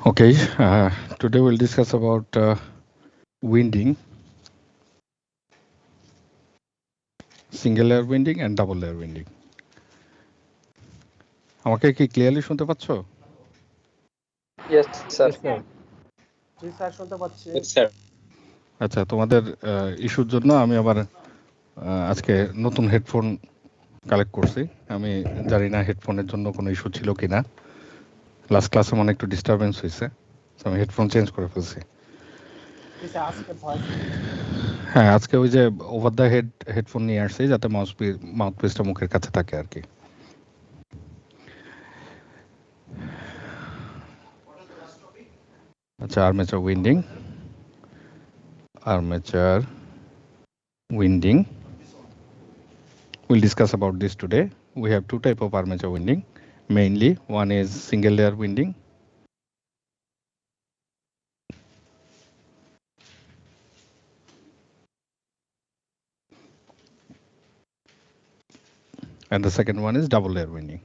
Okay, today we'll discuss about winding, single layer winding and double layer winding. আমাকে কি clearly শুনতে পাচ্ছ? Yes, sir. Yes, sir. জি sir শুনতে পাচ্ছি। Yes, sir. আচ্ছা, তোমাদের ইস্যুর জন্য আমি আবার আজকে নতুন হেডফোন কালেক্ট করছি। আমি জানি না হেডফোনের জন্য কোনো ইস্যু ছিল কিনা। লাস্ট ক্লাসে মনে একটু ডিস্টারবেন্স হয়েছে, আমি হেডফোন চেঞ্জ করে ফেলছি। হ্যাঁ, আজকে ওই যে ওভার দ্য হেডফোন নিয়ে আসছি যাতে মাউথপিসটা মুখের কাছে থাকে আর কি। আচ্ছা, armature winding. We'll discuss about this today. We have two type of armature winding. Mainly, one is single layer winding. And the second one is double layer winding.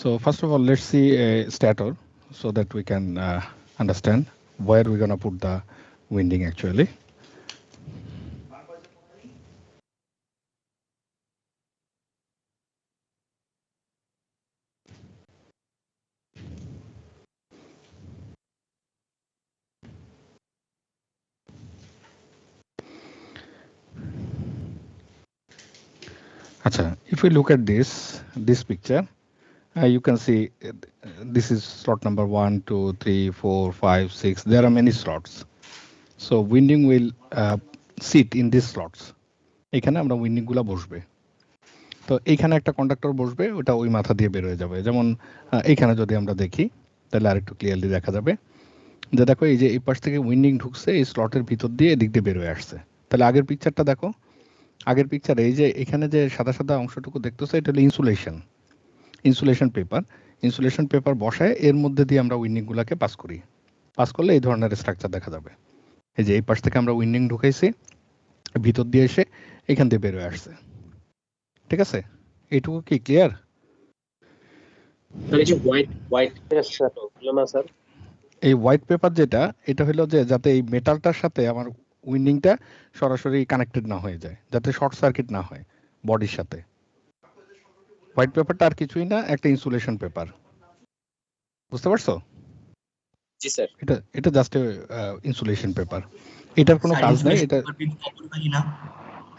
So first of all, let's see a stator so that we can understand where we're gonna put the winding actually. Acha, if we look at this picture, you can see this is slot number 1, 2, 3, 4, 5, 6. There are many slots. So winding will sit in these slots. এখানে আমরা winding গুলা বসবে। তো এইখানে একটা conductor বসবে, ওটা ওই মাথা দিয়ে বের হয়ে যাবে। যেমন এইখানে যদি আমরা দেখি তাহলে আরেকটু ক্লিয়ারলি দেখা যাবে যে দেখো এই যে এই পাশ থেকে উইন্ডিং ঢুকছে এই স্লটের ভিতর দিয়ে এদিক দিয়ে বের হয়ে আসছে। তাহলে আগের পিকচারটা দেখো, আগের পিকচারে এই যে এখানে যে সাদা সাদা অংশটুকু দেখতেছো এটা হলো ইনসুলেশন পেপার বসায় এর মধ্যে দিয়ে আমরা উইন্ডিং গুলাকে পাস করি। পাস করলে এই ধরনের স্ট্রাকচার দেখা যাবে। এই যে এই পাশ থেকে আমরা উইন্ডিং ঢুকাইছি, ভিতর দিয়ে এসে এখান দিয়ে বের হয়ে আসছে। ঠিক আছে, এইটুকু কি ক্লিয়ার? এই হোয়াইট পেপার যেটা, এটা হলো যে যাতে এই মেটালটার সাথে আমার উইন্ডিংটা সরাসরি কানেক্টেড না হয়ে যায়, যাতে শর্ট সার্কিট না হয় বডির সাথে। হোয়াইট পেপারটা আর কিছুই না, একটা ইনসুলেশন পেপার। বুঝতে পারছো? জি স্যার। এটা জাস্ট ইনসুলেশন পেপার। এটার কোনো কাজ নাই। এটা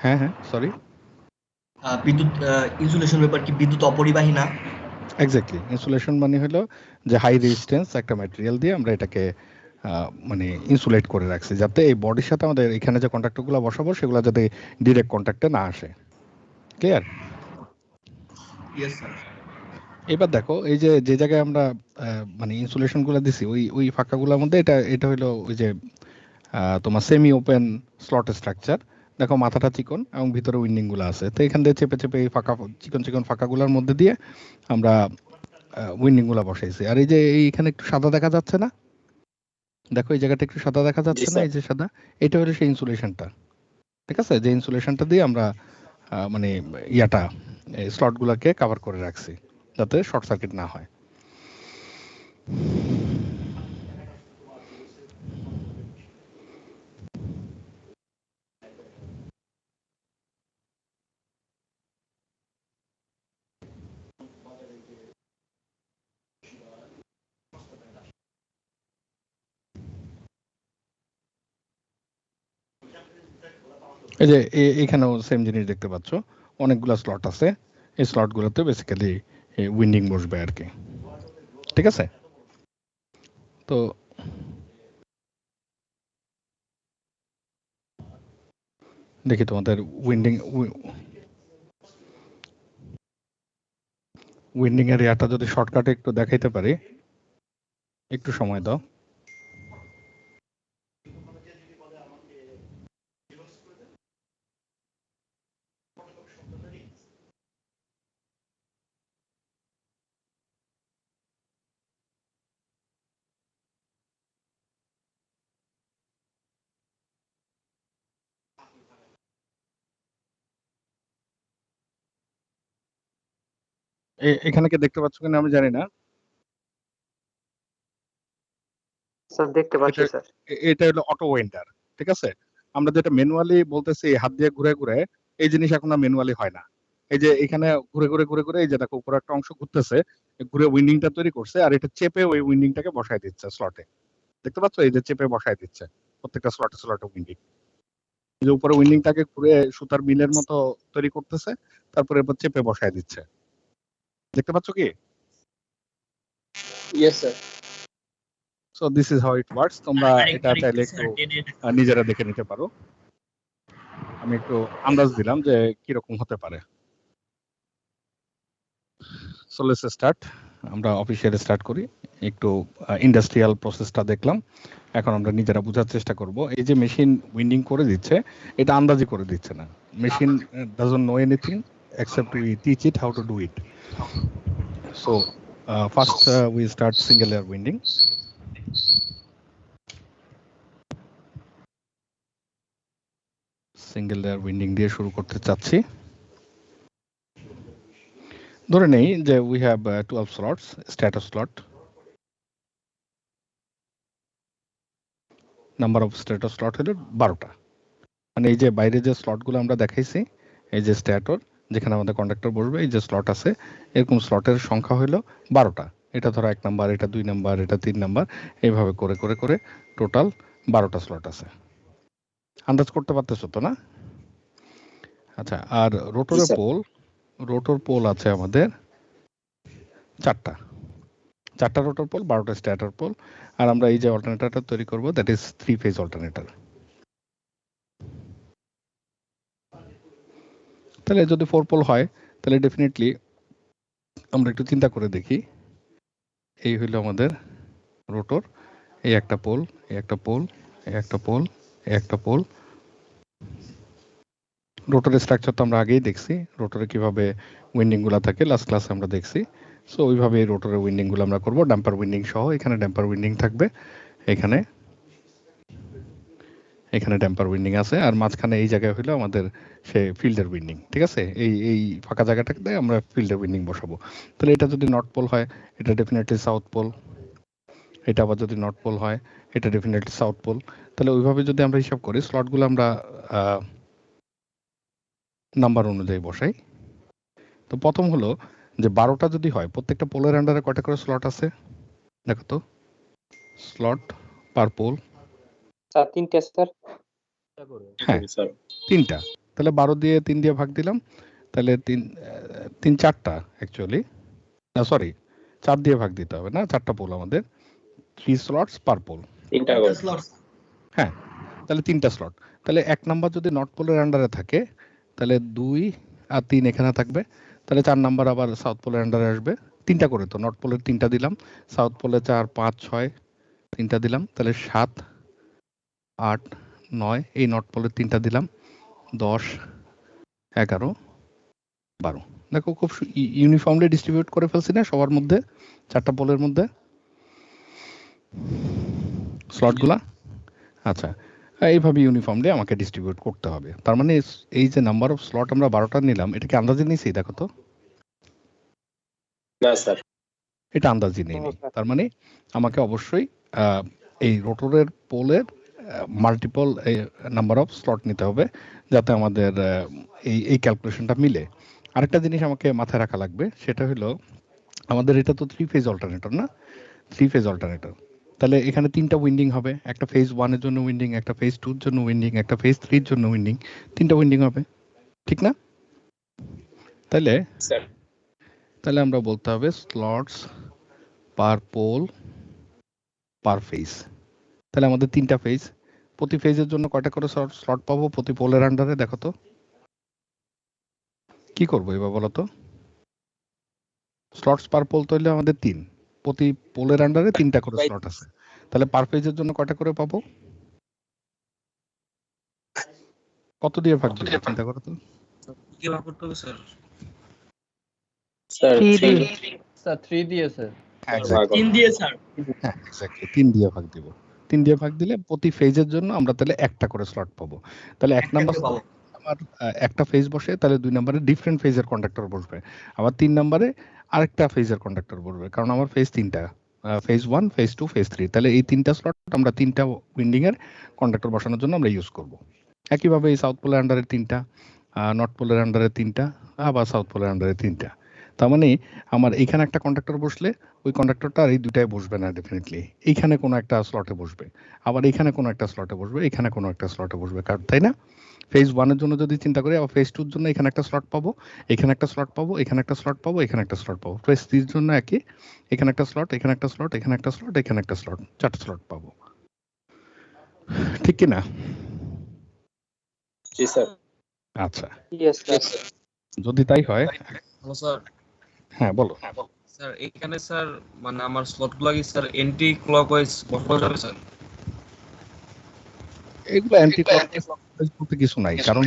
হ্যাঁ সরি, বিদ্যুৎ ইনসুলেশন পেপার কি বিদ্যুৎ অপরিবাহী না? এক্স্যাক্টলি, ইনসুলেশন মানে হলো যে হাই রেজিস্ট্যান্স একটা ম্যাটেরিয়াল দিয়ে আমরা এটাকে মানে ইনসুলেট করে রাখছি যাতে এই বডির সাথে আমাদের এখানে যে কন্ট্যাক্টগুলো বসাবো সেগুলো যাতে ডিরেক্ট কন্ট্যাক্টে না আসে। ক্লিয়ার? Yes sir. এবার দেখো এই যে যে জায়গায় আমরা মানে ইনসুলেশনগুলো দিছি ওই ফাঁকাগুলোর মধ্যে এটা হলো ওই যে তোমার সেমি ওপেন স্লট স্ট্রাকচার। দেখো মাথাটা চিকন এবং ভিতরে উইন্ডিংগুলো আছে। তো এখান দিয়ে চেপে চেপে এই ফাঁকা চিকন ফাঁকাগুলোর মধ্যে দিয়ে আমরা উইন্ডিংগুলো বসাইছি। আর এই যে এইখানে একটু সাদা দেখা যাচ্ছে না, দেখো এই জায়গাটা একটু সাদা দেখা যাচ্ছে না, এই যে সাদা, এটা হলো সেই ইনসুলেশনটা। ঠিক আছে, যে ইনসুলেশনটা দিয়ে আমরা মানে ইয়াটা স্লটগুলোকে কভার করে রাখছি যাতে শর্ট সার্কিট না হয়। এই যে এখানেও সেম জিনিস দেখতে পাচ্ছ, অনেকগুলো স্লট আছে। এই স্লটগুলোতে বেসিক্যালি উইন্ডিং বসবে আর কি। ঠিক আছে, তো দেখি তোমাদের উইন্ডিং এর ইয়াটা যদি শর্টকাটে একটু দেখাইতে পারি, একটু সময় দাও। এখানে কি দেখতে পাচ্ছ কিনা আমি জানি না। স্যার দেখতে পাচ্ছি স্যার। এটা হলো অটো ওয়েন্ডার, ঠিক আছে। আমরা যেটা ম্যানুয়ালি বলতেছি হাত দিয়ে ঘুরে ঘুরে, এই জিনিস এখন আর ম্যানুয়ালি হয় না। এই যে এখানে ঘুরে ঘুরে ঘুরে ঘুরে এই যে দেখো উপরে একটা অংশ ঘুরতেছে, ঘুরে উইন্ডিংটা তৈরি করছে, আর এটা চেপে ওই উইন্ডিংটাকে বসায় দিচ্ছে স্লটে। দেখতে পাচ্ছ, এই যে চেপে বসায় দিচ্ছে প্রত্যেকটা স্লটে স্লটে উইন্ডিং। এই যে উপরে উইন্ডিংটাকে ঘুরে সুতার মিলের মতো তৈরি করতেছে, তারপরে এবার চেপে বসায় দিচ্ছে। দেখতে পাচ্ছ কি? Yes, sir. So this is how it works. তোমরা এটা চাইলে একটু নিজেরা দেখে নিতে পারো। আমি একটু আন্দাজ দিলাম যে কিরকম হতে পারে। So let's start. আমরা অফিসিয়ালি স্টার্ট করি। একটু ইন্ডাস্ট্রিয়াল প্রসেসটা দেখলাম, এখন আমরা নিজেরা বোঝার চেষ্টা করব। এই যে মেশিন উইন্ডিং করে দিচ্ছে, এটা আন্দাজি করে দিচ্ছে না। Machine doesn't know anything except we teach it how to do it. So first we start single layer winding. Single layer winding দিয়ে শুরু করতে চাচ্ছি। ধরে নেই যে we have 12 slots, status slot. Number of stators slot হলো 12টা। মানে এই যে বাইরে যে স্লটগুলো আমরা দেখাইছি, এই যে স্ট্যাটর যেখানে আমাদের কন্ডাক্টর বসবে, এই যে স্লট আছে, এরকম স্লটের সংখ্যা হলো 12টা। এটা ধরো 1 নাম্বার, এটা 2 নাম্বার, এটা 3 নাম্বার, এইভাবে করে করে করে টোটাল 12টা স্লট আছে। আন্দাজ করতে পারতেছো তো না? আচ্ছা, আর রোটরের পোল, রোটর পোল আছে আমাদের 4টা রোটর পোল, 12টা স্ট্যাটার পোল। আর আমরা এই যে অল্টারনেটরটা তৈরি করব, দ্যাট ইজ 3 ফেজ অল্টারনেটর। তাহলে যদি 4 পোল হয়, তাহলে ডেফিনেটলি আমরা একটু চিন্তা করে দেখি। এই হইলো আমাদের রোটর, এই একটা পোল, এই একটা পোল, এই একটা পোল, এই একটা পোল। রোটরের স্ট্রাকচার তো আমরা আগেই দেখছি, রোটরে কিভাবে উইন্ডিংগুলো থাকে লাস্ট ক্লাসে আমরা দেখছি। সো ওইভাবে এই রোটরের উইন্ডিংগুলো আমরা করব, ড্যাম্পার উইন্ডিং সহ। এখানে ড্যাম্পার উইন্ডিং থাকবে, এখানে এখানে ড্যাম্পার উইন্ডিং আছে, আর মাঝখানে এই জায়গায় হলো আমাদের সে ফিল্ডের উইন্ডিং, ঠিক আছে। এই ফাঁকা জায়গাটাতে আমরা ফিল্ডের উইন্ডিং বসাবো। তাহলে এটা যদি নর্থ পোল হয়, এটা ডেফিনেটলি সাউথ পোল। এটা আবার যদি নর্থ পোল হয়, এটা ডেফিনেটলি সাউথ পোল। তাহলে ওইভাবে যদি আমরা হিসাব করি, স্লটগুলো আমরা নাম্বার অনুযায়ী বসাই। তো প্রথম হলো যে 12টা যদি হয়, প্রত্যেকটা পোলের আন্ডারে কয়টা করে স্লট আছে দেখো তো। স্লট পার পোল স্যার 3টে স্যার। হ্যাঁ 3টা। তাহলে 12 দিয়ে 3 দিয়ে ভাগ দিলাম, তাহলে 3 4টা অ্যাকচুয়ালি, না সরি 4 দিয়ে ভাগ দিতে হবে না, 4টা পোল আমাদের, 3 স্লটস পার পোল। 3টা স্লটস। হ্যাঁ, তাহলে 3টা স্লট। তাহলে 1 নাম্বার যদি নর্থ পোলের আন্ডারে থাকে, তাহলে 2 আর 3 এখানে থাকবে। তাহলে 4 নাম্বার আবার সাউথ পোলের আন্ডারে আসবে। 3টা করে তো, নর্থ পোলের 3টা দিলাম, সাউথ পোলে 4 5 6 3টা দিলাম, তাহলে 7 8 9, এই নর্থ পোলের 3টা দিলাম, 10 11 12। দেখো খুব ইউনিফর্মলি ডিস্ট্রিবিউট করে ফেলছি না সবার মধ্যে, 4টা পোলের মধ্যে স্লটগুলা। আচ্ছা, এইভাবে ইউনিফর্মলি আমাকে ডিস্ট্রিবিউট করতে হবে। তার মানে এই যে নাম্বার অফ স্লট আমরা 12টা নিলাম, এটা কি আন্দাজে নিয়েছি দেখো তো? না স্যার, এটা আন্দাজে নেই। তার মানে আমাকে অবশ্যই এই রোটরের পোলের মাল্টিপল নাম্বার অফ স্লট নিতে হবে, যাতে আমাদের এই ক্যালকুলেশনটা মিলে। আরেকটা জিনিস আমাকে মাথায় রাখা লাগবে, সেটা হলো আমাদের এটা তো 3 ফেজ অল্টারনেটর না, 3 ফেজ অল্টারনেটর। তাহলে এখানে 3টা উইন্ডিং হবে, একটা ফেজ 1 এর জন্য উইন্ডিং, একটা ফেজ 2 এর জন্য উইন্ডিং, একটা ফেজ 3 এর জন্য উইন্ডিং, 3টা উইন্ডিং হবে, ঠিক না? তাহলে স্যার তাহলে আমরা বলতে হবে slots per pole per phase. তাহলে আমাদের 3টা ফেজ, প্রতি ফেজের জন্য কয়টা করে স্লট পাবো প্রতি পোলের আন্ডারে দেখো তো। কি করবো এবার বলো তো? স্লটস পার পোল তো হলে আমাদের 3, প্রতি পোলের আন্ডারে 3টা করে স্লট আছে। তাহলে পার ফেজের জন্য কয়টা করে পাবো? কত দিয়ে ভাগ দিবে চিন্তা করো তো। কি ভাগ করতে হবে স্যার? স্যার 3 দিয়ে স্যার। এক্স্যাক্টলি 3 দিয়ে স্যার। হ্যাঁ এক্স্যাক্টলি 3 দিয়ে ভাগ দিব। 3 দিয়ে ভাগ দিলে প্রতি ফেজের জন্য আমরা তাহলে একটা করে স্লট পাবো। তাহলে 1 নাম্বার আমার একটা ফেজ বসে, তাহলে 2 নম্বরে ডিফারেন্ট ফেজের কন্ডাক্টর বসবে। আবার 3 নম্বরে আরেকটা ফেজের কন্ডাক্টর বলবে, কারণ আমার ফেজ তিনটা, ফেজ 1, ফেজ 2, ফেজ 3। তাহলে এই তিনটা স্লট আমরা তিনটা উইন্ডিং এর কন্ডাক্টর বসানোর জন্য আমরা ইউজ করব। একইভাবে এই সাউথ পোলের আন্ডারে তিনটা, নর্থ পোলের আন্ডারে তিনটা, আবার সাউথ পোলের আন্ডারে তিনটা। তার মানে আমার এইখানে একটা কন্ডাক্টর বসলে ওই কন্ডাক্টরটা আর এই দুটায় বসবে না ডেফিনেটলি, এইখানে কোনো একটা স্লটে বসবে, আবার এইখানে কোনো একটা স্লটে বসবে, এখানে কোনো একটা স্লটে বসবে, কারণ তাই না? ফেজ 1 এর জন্য যদি চিন্তা করি, আবার ফেজ 2 এর জন্য এখানে একটা স্লট পাবো, এখানে একটা স্লট পাবো, এখানে একটা স্লট পাবো, এখানে একটা স্লট পাবো। ফেজ 3 এর জন্য একই, এখানে একটা স্লট, এখানে একটা স্লট, এখানে একটা স্লট, এখানে একটা স্লট, 4টা স্লট পাবো, ঠিক কি না? জি স্যার। আচ্ছা, ইয়েস স্যার। যদি তাই হয়, হ্যালো স্যার। হ্যাঁ বলো। স্যার এখানে স্যার মানে আমার স্লটগুলো কি স্যার এন্টি ক্লকওয়াইজ বসানো যাবে স্যার? এগুলো অ্যান্টি ক্লকওয়াইজ বলতে কিছু নাই, কারণ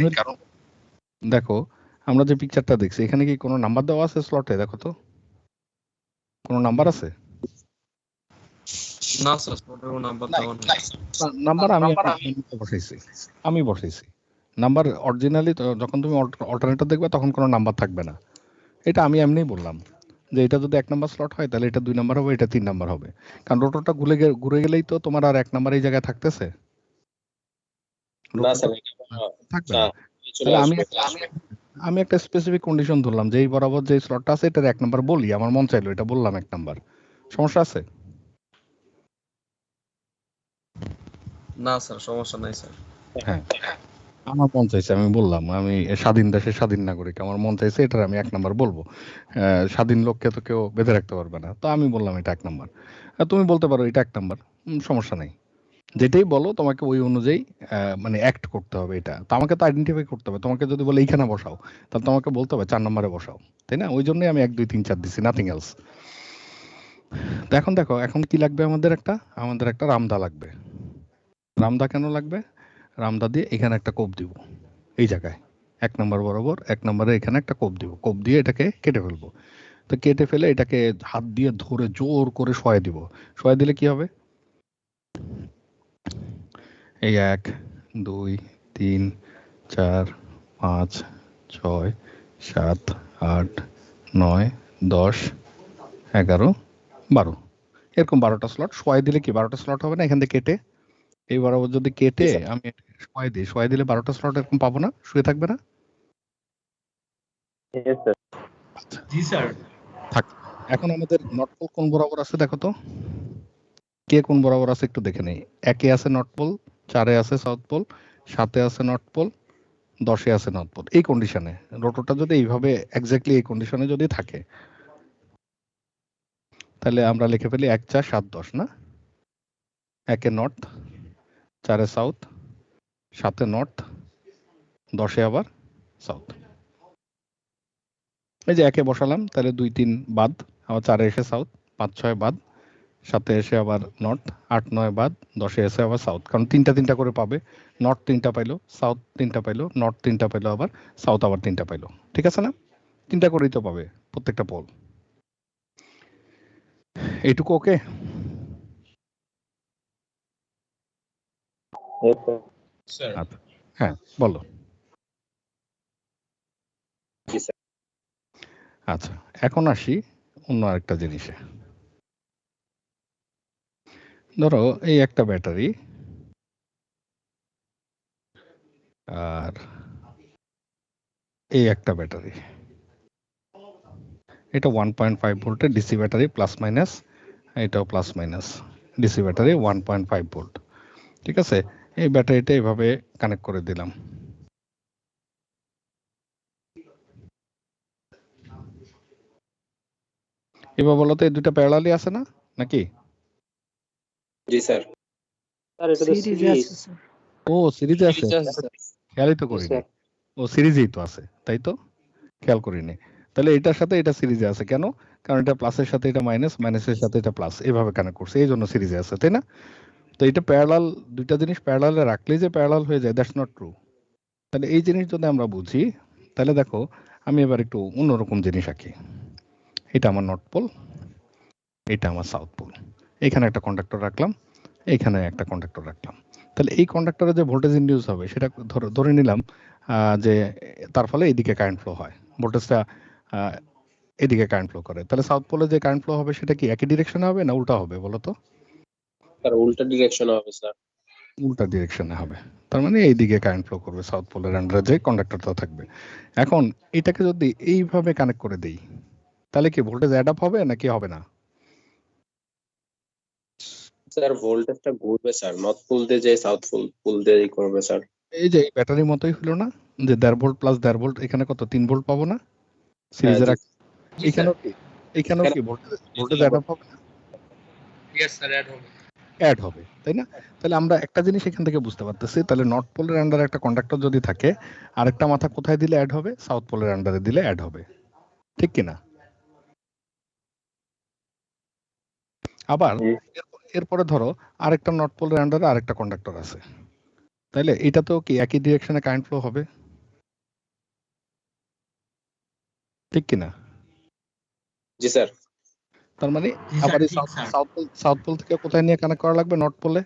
দেখো আমরা যে পিকচারটা দেখছি এখানে কি কোনো নাম্বার দেওয়া আছে স্লটে? দেখো তো কোনো নাম্বার আছে? না স্যার, স্লটের কোনো নাম্বার দেওয়া নেই। নাম্বার আমি বসাইছি নাম্বার অরিজিনালি। যখন তুমি অল্টারনেটর দেখবে তখন কোনো নাম্বার থাকবে না। এটা আমি এমনিই বললাম যে এটা যদি 1 নাম্বার স্লট হয় তাহলে এটা 2 নাম্বার হবে, এটা 3 নাম্বার হবে, কারণ রোটরটা ঘুরে গেলেই তো তোমার আর 1 নাম্বার এই জায়গায় থাকতেছে না স্যার, থাকবে না। তাহলে আমি একটা স্পেসিফিক কন্ডিশন ধরলাম যে এই বরাবর যে স্লটটা আছে এটার 1 নাম্বার বলি, আমার মন চাইলো এটা বললাম 1 নাম্বার, সমস্যা আছে? না স্যার, সমস্যা নাই স্যার। হ্যাঁ, আমার মন চাইছে আমি বললাম, আমি স্বাধীন দেশের স্বাধীন নাগরিক, আমার মন চাইছে এটার আমি 1 নাম্বার বলবো। স্বাধীন লোককে তো কেউ বেঁধে রাখতে পারবে না, তো আমি বললাম এটা 1 নাম্বার। তুমি বলতে পারো এটা 1 নাম্বার, সমস্যা নাই। যেটাই বলো তোমাকে ওই অনুযায়ী মানে অ্যাক্ট করতে হবে। এটা তো আমাকে তো আইডেন্টিফাই করতে হবে। তোমাকে যদি বলে এইখানে বসাও, তাহলে তোমাকে বলতে হবে 4 নম্বরে বসাও, তাই না? ওই জন্যই আমি 1, 2, 3, 4 দিছি, নাথিং এলস। তো এখন দেখো, এখন কি লাগবে আমাদের? একটা রামদা লাগবে। রামদা কেন লাগবে? রামদা দিয়ে এখানে একটা কোপ দিব, এই জায়গায় 1 নম্বর বরাবর 1 নম্বরে এখানে একটা কোপ দিব, কোপ দিয়ে এটাকে কেটে ফেলবো। তো কেটে ফেলে এটাকে হাত দিয়ে ধরে জোর করে শোয়া দিব। শোয়া দিলে কি হবে? এই 1, 2, 3, 4, 5, 6, 7, 8, 9, 10, 11, 12, এরকম 12টা স্লট। শোয়াই দিলে কি 12টা স্লট হবে না? এখান থেকে কেটে এই বরাবর যদি কেটে আমি শোয়াই দিলে 12টা স্লট এরকম পাবো না? শুয়ে থাকবে না? জি স্যার। থাক। এখন আমাদের নর্থ পোল কোন বরাবর আছে দেখো তো, কে কোন বরাবর আছে একটু দেখে নেই। 1-এ আছে নর্থ পোল, 4-এ আছে সাউথ পোল, 7-এ আছে নর্থ পোল, 10-এ আছে নর্থ পোল। এই কন্ডিশনে রোটরটা যদি এইভাবে এক্স্যাক্টলি এই কন্ডিশনে যদি থাকে, তাহলে আমরা লিখে ফেলি 1, 4, 7, 10 না? 1-এ নর্থ, 4-এ সাউথ, 7-এ নর্থ, 10-এ আবার সাউথ। এই যে 1-এ বসালাম, তাহলে 2, 3 বাদ, আবার 4-এ এসে সাউথ, 5, 6 বাদ, 7-এ এসে আবার নর্থ, 8, 9 বাদ, 10-এ এসে আবার সাউথ, কারণ 3টা করে পাবে। নর্থ 3টা পাইলো, সাউথ 3টা পাইলো, নর্থ 3টা পাইলো, আবার সাউথ আবার 3টা পাইলো, ঠিক আছে না? 3টা করেই তো পাবে প্রত্যেকটা পোল। এইটুকু ওকে? আচ্ছা, হ্যাঁ বলো। আচ্ছা, এখন আসি অন্য আরেকটা জিনিসে। ধরো এই একটা ব্যাটারি আর এই একটা ব্যাটারি, এটা 1.5 ভোল্টের ডিসি ব্যাটারি, প্লাস মাইনাস, এটাও plus minus DC battery 1.5 volt, ঠিক আছে? এই ব্যাটারিটা এইভাবে কানেক্ট করে দিলাম। এবার বলো তো এই দুটো প্যারালালি আছে না নাকি? জি স্যার। স্যার এটা তো সিরিজ। ও সিরিজে আছে, খেয়ালই তো করিনি। ও সিরিজেই তো আছে, তাই তো খেয়াল করিনি। তাহলে এটার সাথে এটা সিরিজে আছে কেন? কারণ এটা প্লাসের সাথে এটা মাইনাস, মাইনাসের সাথে এটা প্লাস, এভাবে কানেক্ট করছে, এই জন্য সিরিজে আছে, তাই না? তো এটা প্যারালাল, দুইটা জিনিস প্যারালালে রাখলেই যে প্যারালাল হয়ে যায়, দ্যাটস নট ট্রু। তাহলে এই জিনিস যদি আমরা বুঝি, তাহলে দেখো আমি এবার একটু অন্যরকম জিনিস আঁকি। এটা আমার নর্থ পোল, এটা আমার সাউথ পোল, এখানে একটা কন্ডাক্টর রাখলাম, এইখানে একটা কন্ডাক্টর রাখলাম। তাহলে এই কন্ডাক্টরে যে ভোল্টেজ ইনডিউস হবে সেটা ধরে নিলাম যে তার ফলে এইদিকে কারেন্ট ফ্লো হয়, ভোল্টেজটা এদিকে কারেন্ট ফ্লো করে, তাহলে সাউথ পোলে যে কারেন্ট ফ্লো হবে সেটা কি একই ডিরেকশনে হবে না উল্টা হবে বলো তো? স্যার উল্টা ডিরেকশন হবে স্যার। উল্টা ডিরেকশনে হবে, তার মানে এইদিকে কারেন্ট ফ্লো করবে সাউথ পোলের আন্ডারে যে কন্ডাক্টরটা থাকবে। এখন এটাকে যদি এইভাবে কানেক্ট করে দেই তাহলে কি ভোল্টেজ অ্যাড আপ হবে নাকি হবে না? স্যার ভোল্টেজটা ঘুরবে স্যার, নর্থ পোল দিয়ে যে সাউথ পোল দিয়ে করবে স্যার। এই যে ব্যাটারির মতোই হলো না, যে 1.5 ভোল্ট প্লাস 1.5 ভোল্ট, এখানে কত 3 ভোল্ট পাবো না সিরিজের? জি। এখানেও কি ভোল্টেজ অ্যাড আপ হবে না? ইয়েস স্যার, অ্যাড হবে। অ্যাড হবে, তাই না? তাহলে আমরা একটা জিনিস এখান থেকে বুঝতে পারতেছি, তাহলে নর্থ পোলের আন্ডারে একটা কন্ডাক্টর যদি থাকে, আরেকটা মাথা কোথায় দিলে অ্যাড হবে? সাউথ পোলের আন্ডারে দিলে অ্যাড হবে, ঠিক কিনা? আবার এরপরে ধরো আরেকটা নর্থ পোলের আন্ডারে আরেকটা কন্ডাক্টর আছে, তাইলে এটা তো কি একই ডিরেকশনে কারেন্ট ফ্লো হবে, ঠিক কিনা? জি স্যার। তার মানে জি আবার স্যার, এই ঠিক স্যার। সাউথ পোল থেকে কোথায় নিয়ে কানেক্ট করা লাগবে? নর্থ পোলে।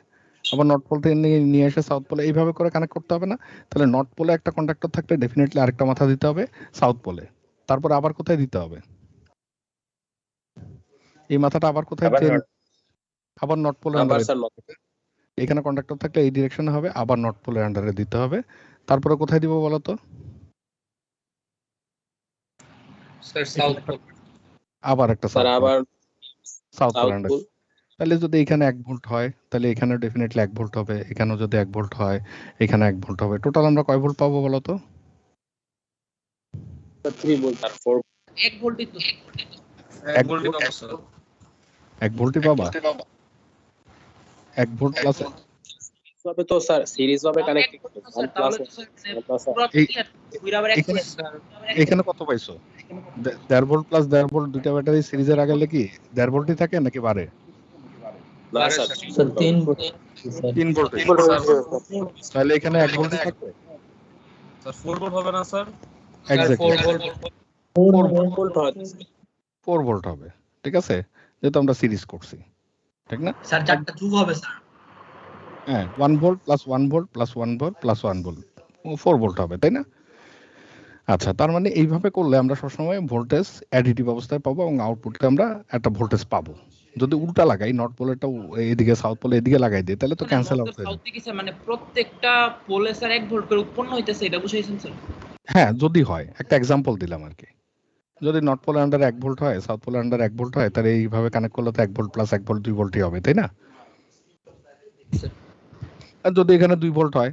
আবার নর্থ পোল থেকে নিয়ে এসে সাউথ পোলে, এইভাবে করে কানেক্ট করতে হবে না? তাহলে নর্থ পোলে একটা কন্ডাক্টর থাকলে ডেফিনেটলি আরেকটা মাথা দিতে হবে সাউথ পোলে, তারপর আবার কোথায় দিতে হবে? এই মাথাটা আবার কোথায়? আবার নর্থ পোলের আবার আন্ডারে। স্যার এখানে কন্ডাক্টর থাকলে এই ডিরেকশনে হবে, আবার নর্থ পোলের আন্ডারে দিতে হবে, তারপরে কোথায় দিব বলো তো? Sir south pole. আবার একটা স্যার আবার সাউথ পোল সাউথ আন্ডারে। পোল। তাহলে যদি এখানে 1 ভোল্ট হয় তাহলে এখানেও ডেফিনেটলি 1 ভোল্ট হবে, এখানেও যদি 1 ভোল্ট হয় এখানে 1 ভোল্ট হবে। টোটাল আমরা কয় ভোল্ট পাবো বলো তো? 3 ভোল্ট আর 4 1 ভোল্টই তো। 1 ভোল্টই পাবো স্যার। 1 ভোল্টই পাবা? 1 ভোল্ট প্লাস হবে তো স্যার, সিরিজ ভাবে কানেক্টেড। তাহলে তো স্যার পুরো আবার এক করে স্যার। এখানে কত পাইছো? 1.5 ভোল্ট প্লাস 1.5 ভোল্ট দুইটা ব্যাটারি সিরিজের আগে কি 1.5 ভোল্টই থাকে নাকি বাড়ে? না স্যার স্যার 3 ভোল্ট। 3 ভোল্ট। তাহলে এখানে 1 ভোল্টই থাকবে। স্যার 4 ভোল্ট হবে না স্যার? Exactly 4 volt. 4 ভোল্ট হয় 4 ভোল্ট হবে, ঠিক আছে, যেহেতু আমরা সিরিজ করছি, ঠিক না? স্যার চারটা যুগ হবে স্যার। হ্যাঁ, 1 volt plus 1 volt plus 1 volt plus 1 volt 4 volt হবে, তাই না? আচ্ছা, তার মানে এইভাবে করলে আমরা সবসময় ভোল্টেজ অ্যাডিটিভ অবস্থায় পাবো এবং আউটপুটে আমরা একটা ভোল্টেজ পাবো। যদি উল্টা লাগাই, নর্থ পোলেরটা এদিকে সাউথ পোলে এদিকে লাগাই দিই তাহলে তো ক্যান্সেল আউট হয়ে যাবে। সাউথ থেকে স্যার মানে প্রত্যেকটা পোলে স্যার 1 ভোল্ট করে উৎপন্ন হইতেছে, এটা বুঝাইছেন স্যার? হ্যাঁ, যদি হয়, একটা এক্সাম্পল দিলাম আর কি। যদি নর্থ পোলের আন্ডার 1 ভোল্ট হয়, সাউথ পোলের আন্ডার 1 ভোল্ট হয়, তাহলে এইভাবে কানেক্ট করলে তো 1 ভোল্ট প্লাস 1 ভোল্ট 2 ভোল্টই হবে, তাই না? আর যদি এখানে 2 ভোল্ট হয়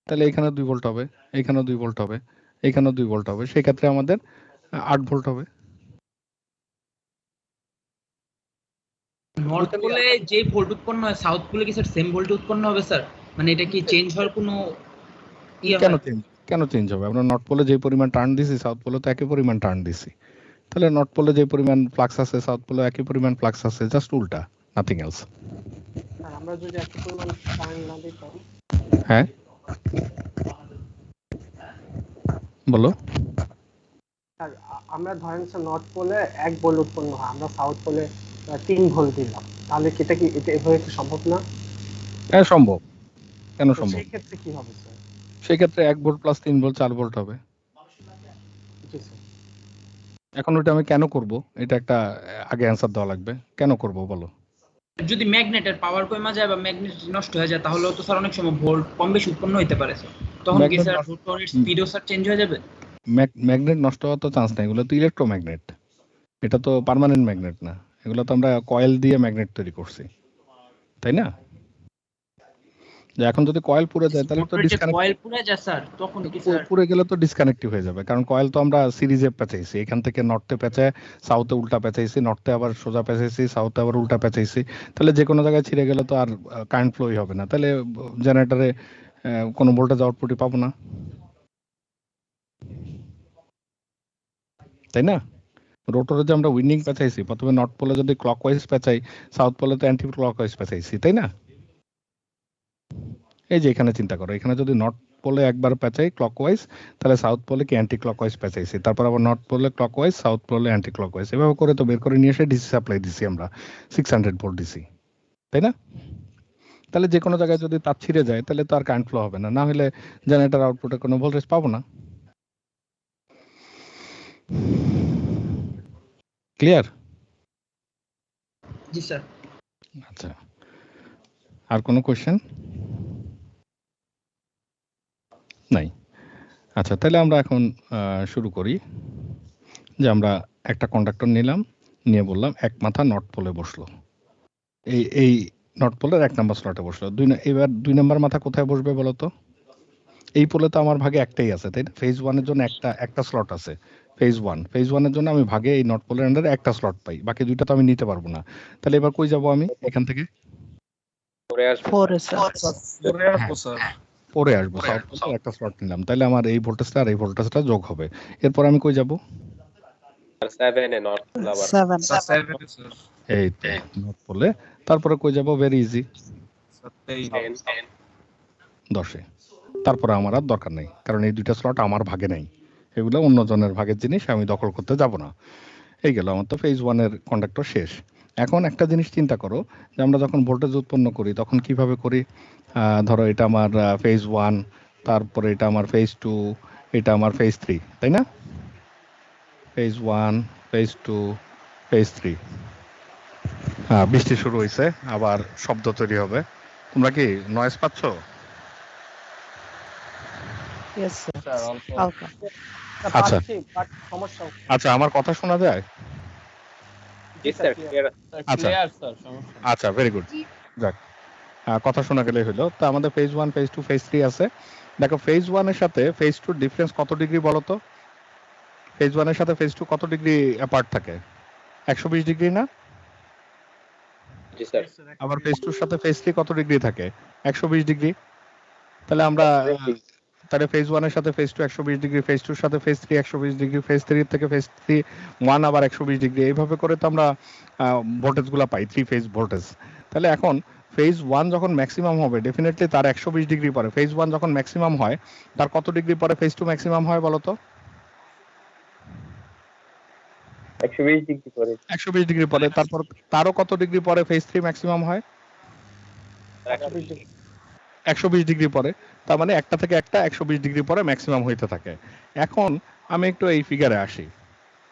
তাহলে এখানে 2 ভোল্ট হবে, এখানেও 2 ভোল্ট হবে, এখানেও 2 ভোল্ট হবে, সেই ক্ষেত্রে আমাদের 8 ভোল্ট হবে। নর্থ পোলে যে ভোল্ট উৎপন্ন হয় সাউথ পোলে কি স্যার সেম ভোল্ট উৎপন্ন হবে স্যার? মানে এটা কি চেঞ্জ হওয়ার কোনো কেন চেঞ্জ হবে? আমরা নর্থ পোলে যে পরিমাণ টার্ন দিছি সাউথ পোলে তো একই পরিমাণ টার্ন দিছি, তাহলে নর্থ পোলে যে পরিমাণ ফ্লাক্স আছে সাউথ পোলে একই পরিমাণ ফ্লাক্স আছে, জাস্ট উল্টা, নাথিং এলস। আমরা যদি একই পরিমাণ টার্ন না দিতাম, হ্যাঁ বলো। আর আমরা ধরেন নর্থ পোলে 1 ভোল্ট উৎপন্ন হয়, আমরা সাউথ পোলে 3 ভোল্ট দিলাম, তাহলে কি এটা এভাবে কি সম্ভব না? হ্যাঁ সম্ভব, কেন সম্ভব? সেই ক্ষেত্রে কি হবে স্যার? সেই ক্ষেত্রে 1 ভোল্ট প্লাস 3 ভোল্ট 4 ভোল্ট হবে। জি স্যার। এখন ওটা আমি কেন করব, এটা একটা আগে অ্যান্সার দেওয়া লাগবে, কেন করব বলো? যদি ম্যাগনেটের পাওয়ার কমে যায় বা ম্যাগনেট নষ্ট হয়ে যায় তাহলে তো স্যার অনেক সময় ভোল্ট কম বেশি উৎপন্ন হতে পারে স্যার, তখন কি স্যার রোটরের স্পিডও স্যার চেঞ্জ হয়ে যাবে? ম্যাগনেট নষ্ট হওয়ার তো চান্স নাই, এগুলো তো ইলেকট্রোম্যাগনেট, এটা তো পার্মানেন্ট ম্যাগনেট না, এগুলো তো আমরা কয়েল দিয়ে ম্যাগনেট তৈরি করছি, তাই না? যে এখন যদি কয়েল পুড়ে যায় তাহলে তো কয়েল পুড়ে যায় স্যার, তখন কি স্যার পুড়ে গেলে তো ডিসকানেক্টিভ হয়ে যাবে, কারণ কয়েল তো আমরা সিরিজে পেঁচাইছি, এখান থেকে নর্থে পেঁচায় সাউথে উল্টা পেঁচাইছি, নর্থে আবার সোজা পেঁচাইছি, সাউথে আবার উল্টা পেঁচাইছি, তাহলে যে কোনো জায়গায় ছিঁড়ে গেলে তো আর কারেন্ট ফ্লোই হবে না, তাহলে জেনারেটরে কোনো ভোল্টেজ আউটপুটই পাবো না, তাই না? রোটরে যে আমরা উইন্ডিং পেঁচাইছি, প্রথমে নর্থ পোলে যদি ক্লকওয়াইজ পেঁচাই, সাউথ পোলে তো অ্যান্টি ক্লকওয়াইজ পেঁচাইছি, তাই না? এই যে এখানে চিন্তা করো, এখানে যদি নর্থ পোলে একবার পেঁচাই ক্লকওয়াইজ, তাহলে সাউথ পোলে কি অ্যান্টি ক্লকওয়াইজ পেঁচাইছি, তারপর আবার নর্থ পোলে ক্লকওয়াইজ, সাউথ পোলে অ্যান্টি ক্লকওয়াইজ, এভাবে করে তো বের করে নিয়ে এসে ডিসি সাপ্লাই দিছি আমরা 600 ভোল্ট ডিসি, তাই না? তাহলে যে কোনো জায়গায় যদি তার ছিঁড়ে যায় তাহলে তো আর কারেন্ট ফ্লো হবে না, না হলে জেনারেটর আউটপুটে কোনো ভোল্টেজ পাবো না। ক্লিয়ার? জি স্যার। আচ্ছা, আর কোনো কোয়েশ্চেন নাই? আচ্ছা, তাহলে আমরা এখন শুরু করি। যে আমরা একটা কন্ডাক্টর নিলাম, নিয়ে বললাম এক মাথা নট পোলে বসলো, এই নট পোলের 1 নাম্বার স্লটে বসলো। এবার 2 নাম্বার মাথা কোথায় বসবে বলো তো? এই পোলে তো আমার ভাগে একটাই আছে, তাই না? ফেজ 1 এর জন্য একটা স্লট আছে। ফেজ 1 এর জন্য আমি ভাগে এই নট পোলের আন্ডারে একটা স্লট পাই, বাকি দুইটা তো আমি নিতে পারবো না। তাহলে এবার কই যাব আমি এখান থেকে? পরে আসবে পরে স্যার পরে আসবো স্যার। পরে আসবো, সাউথ পোলের একটা স্লট নিলাম, তাহলে আমার এই ভোল্টেজটা আর এই ভোল্টেজটা যোগ হবে। এরপর আমি কই যাব? 7 এ নট ফুল আবার 7 স্যার 7 এ স্যার। এই তো নট পোলে। তারপরে কই যাব? Very easy, sir 10 10 10-এ। তারপরে আমার আর দরকার নেই, কারণ এই দুইটা স্লট আমার ভাগে নেই, এগুলো অন্যজনের ভাগের জিনিস, আমি দখল করতে যাব না। এই গেল আমার তো ফেজ 1 এর কন্ডাক্টর শেষ। এখন একটা জিনিস চিন্তা করো, যে আমরা যখন ভোল্টেজ উৎপন্ন করি তখন কিভাবে করি? ধরো এটা আমার ফেজ 1, তারপরে এটা আমার ফেজ 2, এটা আমার ফেজ 3, তাই না? Phase 1, phase 2, phase 3। বৃষ্টি শুরু হয়েছে, আবার শব্দ তৈরি হবে। তোমরা কি নয়েজ পাচ্ছ? ইয়েস স্যার হালকা আচ্ছা। পাচ্ছি, বাট সমস্যা হচ্ছে। আচ্ছা, আমার কথা শোনা যায়? জি স্যার ক্লিয়ার আচ্ছা আচ্ছা, ভেরি গুড। যাক, কথা শোনা গেলেই হলো। তো আমাদের ফেজ 1, ফেজ 2, ফেজ 3 আছে। দেখো ফেজ 1 এর সাথে ফেজ 2 ডিফারেন্স কত ডিগ্রি বলো তো? ফেজ 1 এর সাথে ফেজ 2 কত ডিগ্রি অ্যাপার্ট থাকে? 120 ডিগ্রি না? জি স্যার আবার ফেজ 2 এর সাথে ফেজ 3 কত ডিগ্রি থাকে? 120 ডিগ্রি। তাহলে আমরা তাহলে ফেজ 1 এর সাথে ফেজ 2 120 ডিগ্রি, ফেজ 2 এর সাথে ফেজ 3 120 ডিগ্রি, ফেজ 3 থেকে ফেজ 1 আবার 120 ডিগ্রি। এইভাবে করে তো আমরা ভোল্টেজগুলো পাই, 3 ফেজ ভোল্টেজ। তাহলে এখন ফেজ 1 যখন ম্যাক্সিমাম হবে ডেফিনেটলি তার 120 ডিগ্রি পরে। ফেজ 1 যখন ম্যাক্সিমাম হয় তার কত ডিগ্রি পরে ফেজ 2 ম্যাক্সিমাম হয় বলো তো? 120 ডিগ্রি করে 120 ডিগ্রি পরে। তারপর তারও কত ডিগ্রি পরে ফেজ 3 ম্যাক্সিমাম হয়? 120 ডিগ্রি পরে। তার মানে একটা থেকে একটা 120 ডিগ্রি পরে ম্যাক্সিমাম হইতে থাকে। এখন আমি একটু এই ফিগারে আসি।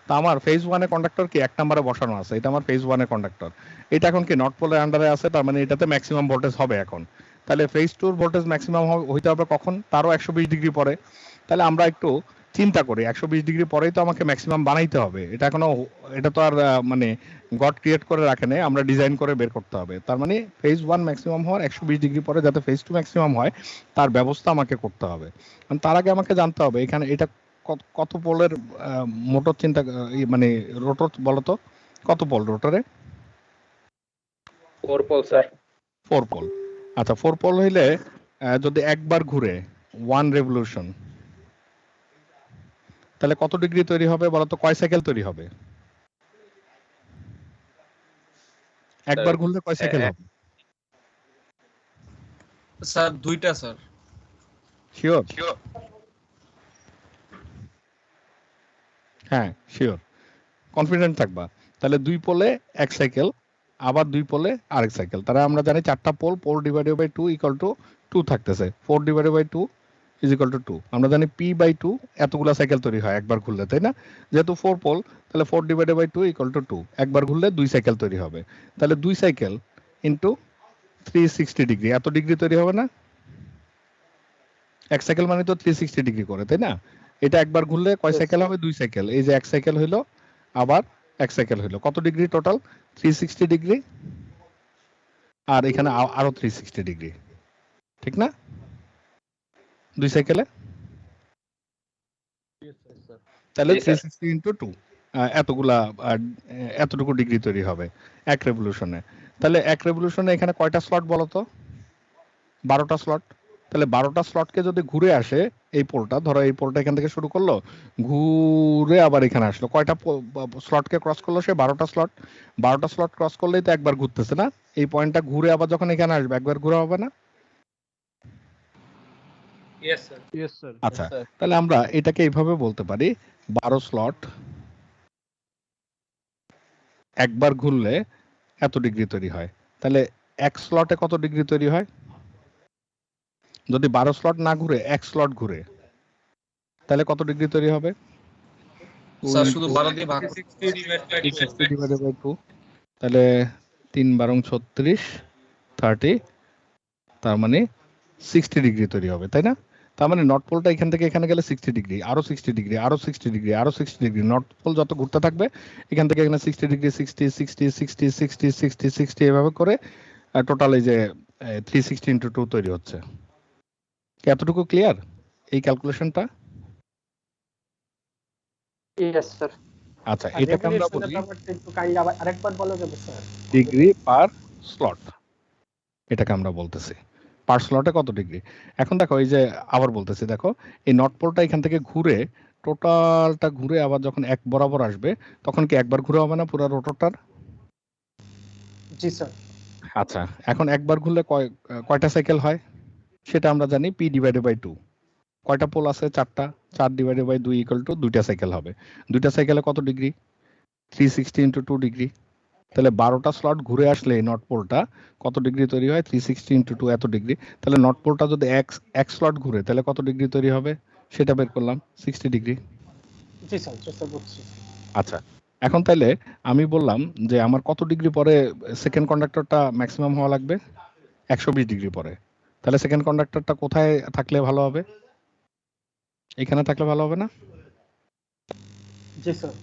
তা আমার ফেজ 1 এ কন্ডাক্টর কি 1 নম্বরে বসানো আছে, এটা আমার ফেজ 1 এ কন্ডাক্টর। এটা এখন কি নট পোলের আন্ডারে আছে, তার মানে এটাতে ম্যাক্সিমাম ভোল্টেজ হবে এখন। তাহলে ফেজ 2 এর ভোল্টেজ ম্যাক্সিমাম হইতে হবে কখন? তারও 120 ডিগ্রি পরে। তাহলে আমরা একটু চিন্তা করি, 120 ডিগ্রি পরেই তো আমাকে ম্যাক্সিমাম বানাইতে হবে। এটা তো আর মানে গড ক্রিয়েট করে রাখে নাই, আমরা ডিজাইন করে বের করতে হবে। তার মানে ফেজ 1 ম্যাক্সিমাম হওয়ার 120 ডিগ্রি পরে যাতে ফেজ 2 ম্যাক্সিমাম হয় তার ব্যবস্থা আমাকে করতে হবে। তার আগে আমাকে জানতে হবে এখানে এটা কত পোলের মোটর চিন্তা, মানে রোটর বলতো কত পোল রোটরে? 4 পোল স্যার 4 পোল। আচ্ছা, 4 পোল হইলে যদি একবার ঘুরে 1 রেভলিউশন, তাহলে কত ডিগ্রি তৈরি হবে বলতো? কয় সাইকেল তৈরি হবে? একবার ঘুরলে কয় সাইকেল হবে? স্যার 2টা স্যার। শিওর? হ্যাঁ শিওর, কনফিডেন্ট থাকবা। তাহলে 2 পোলে 1 সাইকেল, আবার 2 পোলে আরেক সাইকেল। তারা আমরা জানি 4টা pole, 4 divided by 2 equal to 2 থাকতেছে। 4 divided by 2 is equal to 2। আমরা জানি পি বাই 2 এতগুলা সাইকেল তৈরি হয় একবার ঘুরলে, তাই না? যেহেতু 4 পোল, তাহলে 4 ডিভাইডেড বাই 2 ইকুয়াল টু 2। একবার ঘুরলে 2 সাইকেল তৈরি হবে। তাহলে 2 সাইকেল ইনটু 360 ডিগ্রি, এত ডিগ্রি তৈরি হবে না? এক সাইকেল মানে তো 360 ডিগ্রি করে, তাই না? এটা একবার ঘুরলে কয় সাইকেল হবে? 2 সাইকেল। এই যে 1 সাইকেল হইলো, আবার 1 সাইকেল হইলো, কত ডিগ্রি টোটাল? 360 ডিগ্রি। আর এখানে আরো 360 ডিগ্রি, ঠিক না? 2 সাইকেলে তাহলে 360 ইনটু 2 এতটুকু ডিগ্রি তৈরি হবে এক রেভলিউশনে। তাহলে এক রেভলিউশনে এখানে কয়টা স্লট বলো তো? 12টা স্লট। তাহলে 12টা স্লটকে যদি ঘুরে আসে এই পোলটা, ধরো এই পোলটা এখান থেকে শুরু করলো, ঘুরে আবার এখানে আসলো, কয়টা স্লটকে ক্রস করলো সে? 12টা স্লট। 12টা স্লট ক্রস করলেই তো একবার ঘুরতেছে না? এই পয়েন্টটা ঘুরে আবার যখন এখানে আসবে একবার ঘুরে হবে না? Yes sir. আচ্ছা, তাহলে আমরা এটাকে এইভাবে বলতে পারি, 12 স্লট একবার ঘুরলে এত ডিগ্রি তৈরি হয়। তাহলে এক স্লটে কত ডিগ্রি তৈরি হয়? যদি 12 স্লট না ঘুরে 1 স্লট ঘুরে, তাহলে কত ডিগ্রি তৈরি হবে? স্যার শুধু 12 দিয়ে ভাগ 60 divided by 2 তাহলে 3 বারং 36 30 তার মানে 60 ডিগ্রি তৈরি হবে তাই না? তার মানে নর্থ পোলটা এখান থেকে এখানে গেলে 60 ডিগ্রি, আরো 60 ডিগ্রি, আরো 60 ডিগ্রি, আরো 60 ডিগ্রি। নর্থ পোল যত ঘুরতে থাকবে এখান থেকে এখানে 60 ডিগ্রি, 60 60 60 60 60 60 এভাবে করে টোটাল এই যে 360 ইনটু 2 তৈরি হচ্ছে। এতটুকু ক্লিয়ার এই ক্যালকুলেশনটা? Yes sir. আচ্ছা, এটাকে আমরা বলি একটু কাইন্ডলি আরেকবার বলা যাবে স্যার? ডিগ্রি পার স্লট, এটাকে আমরা বলতেছি পার স্লটে কত ডিগ্রি। এখন দেখো এই যে আবার বলতেছি, দেখো এই নর্থ পোলটা এখান থেকে ঘুরে টোটালটা ঘুরে আবার যখন এক বরাবর আসবে তখন কি একবার ঘুরে হবে না পুরো রোটরটার? জি স্যার। আচ্ছা, এখন একবার ঘুরলে কয়টা সাইকেল হয় সেটা আমরা জানি, পি ডিভাইডেড বাই 2। কয়টা পোল আছে? 4টা। 4 ডিভাইডেড বাই 2 ইকুয়াল টু 2টা সাইকেল হবে। 2টা সাইকেলে কত ডিগ্রি? 360 into 2 degree. তাহলে 12টা স্লট ঘুরে আসলে নর্থ পোলটা কত ডিগ্রি তৈরি হয়? 360 ইনটু 2 এত ডিগ্রি। তাহলে নর্থ পোলটা যদি এক স্লট ঘুরে তাহলে কত ডিগ্রি তৈরি হবে সেটা বের করলাম, 60 ডিগ্রি। জি স্যার, চেষ্টা করছি। আচ্ছা, এখন তাহলে আমি বললাম যে আমার কত ডিগ্রি পরে সেকেন্ড কন্ডাক্টরটা ম্যাক্সিমাম হওয়া লাগবে? 120 ডিগ্রি পরে। তাহলে সেকেন্ড কন্ডাক্টরটা কোথায় থাকলে ভালো হবে? এখানে থাকলে ভালো হবে না? জি স্যার।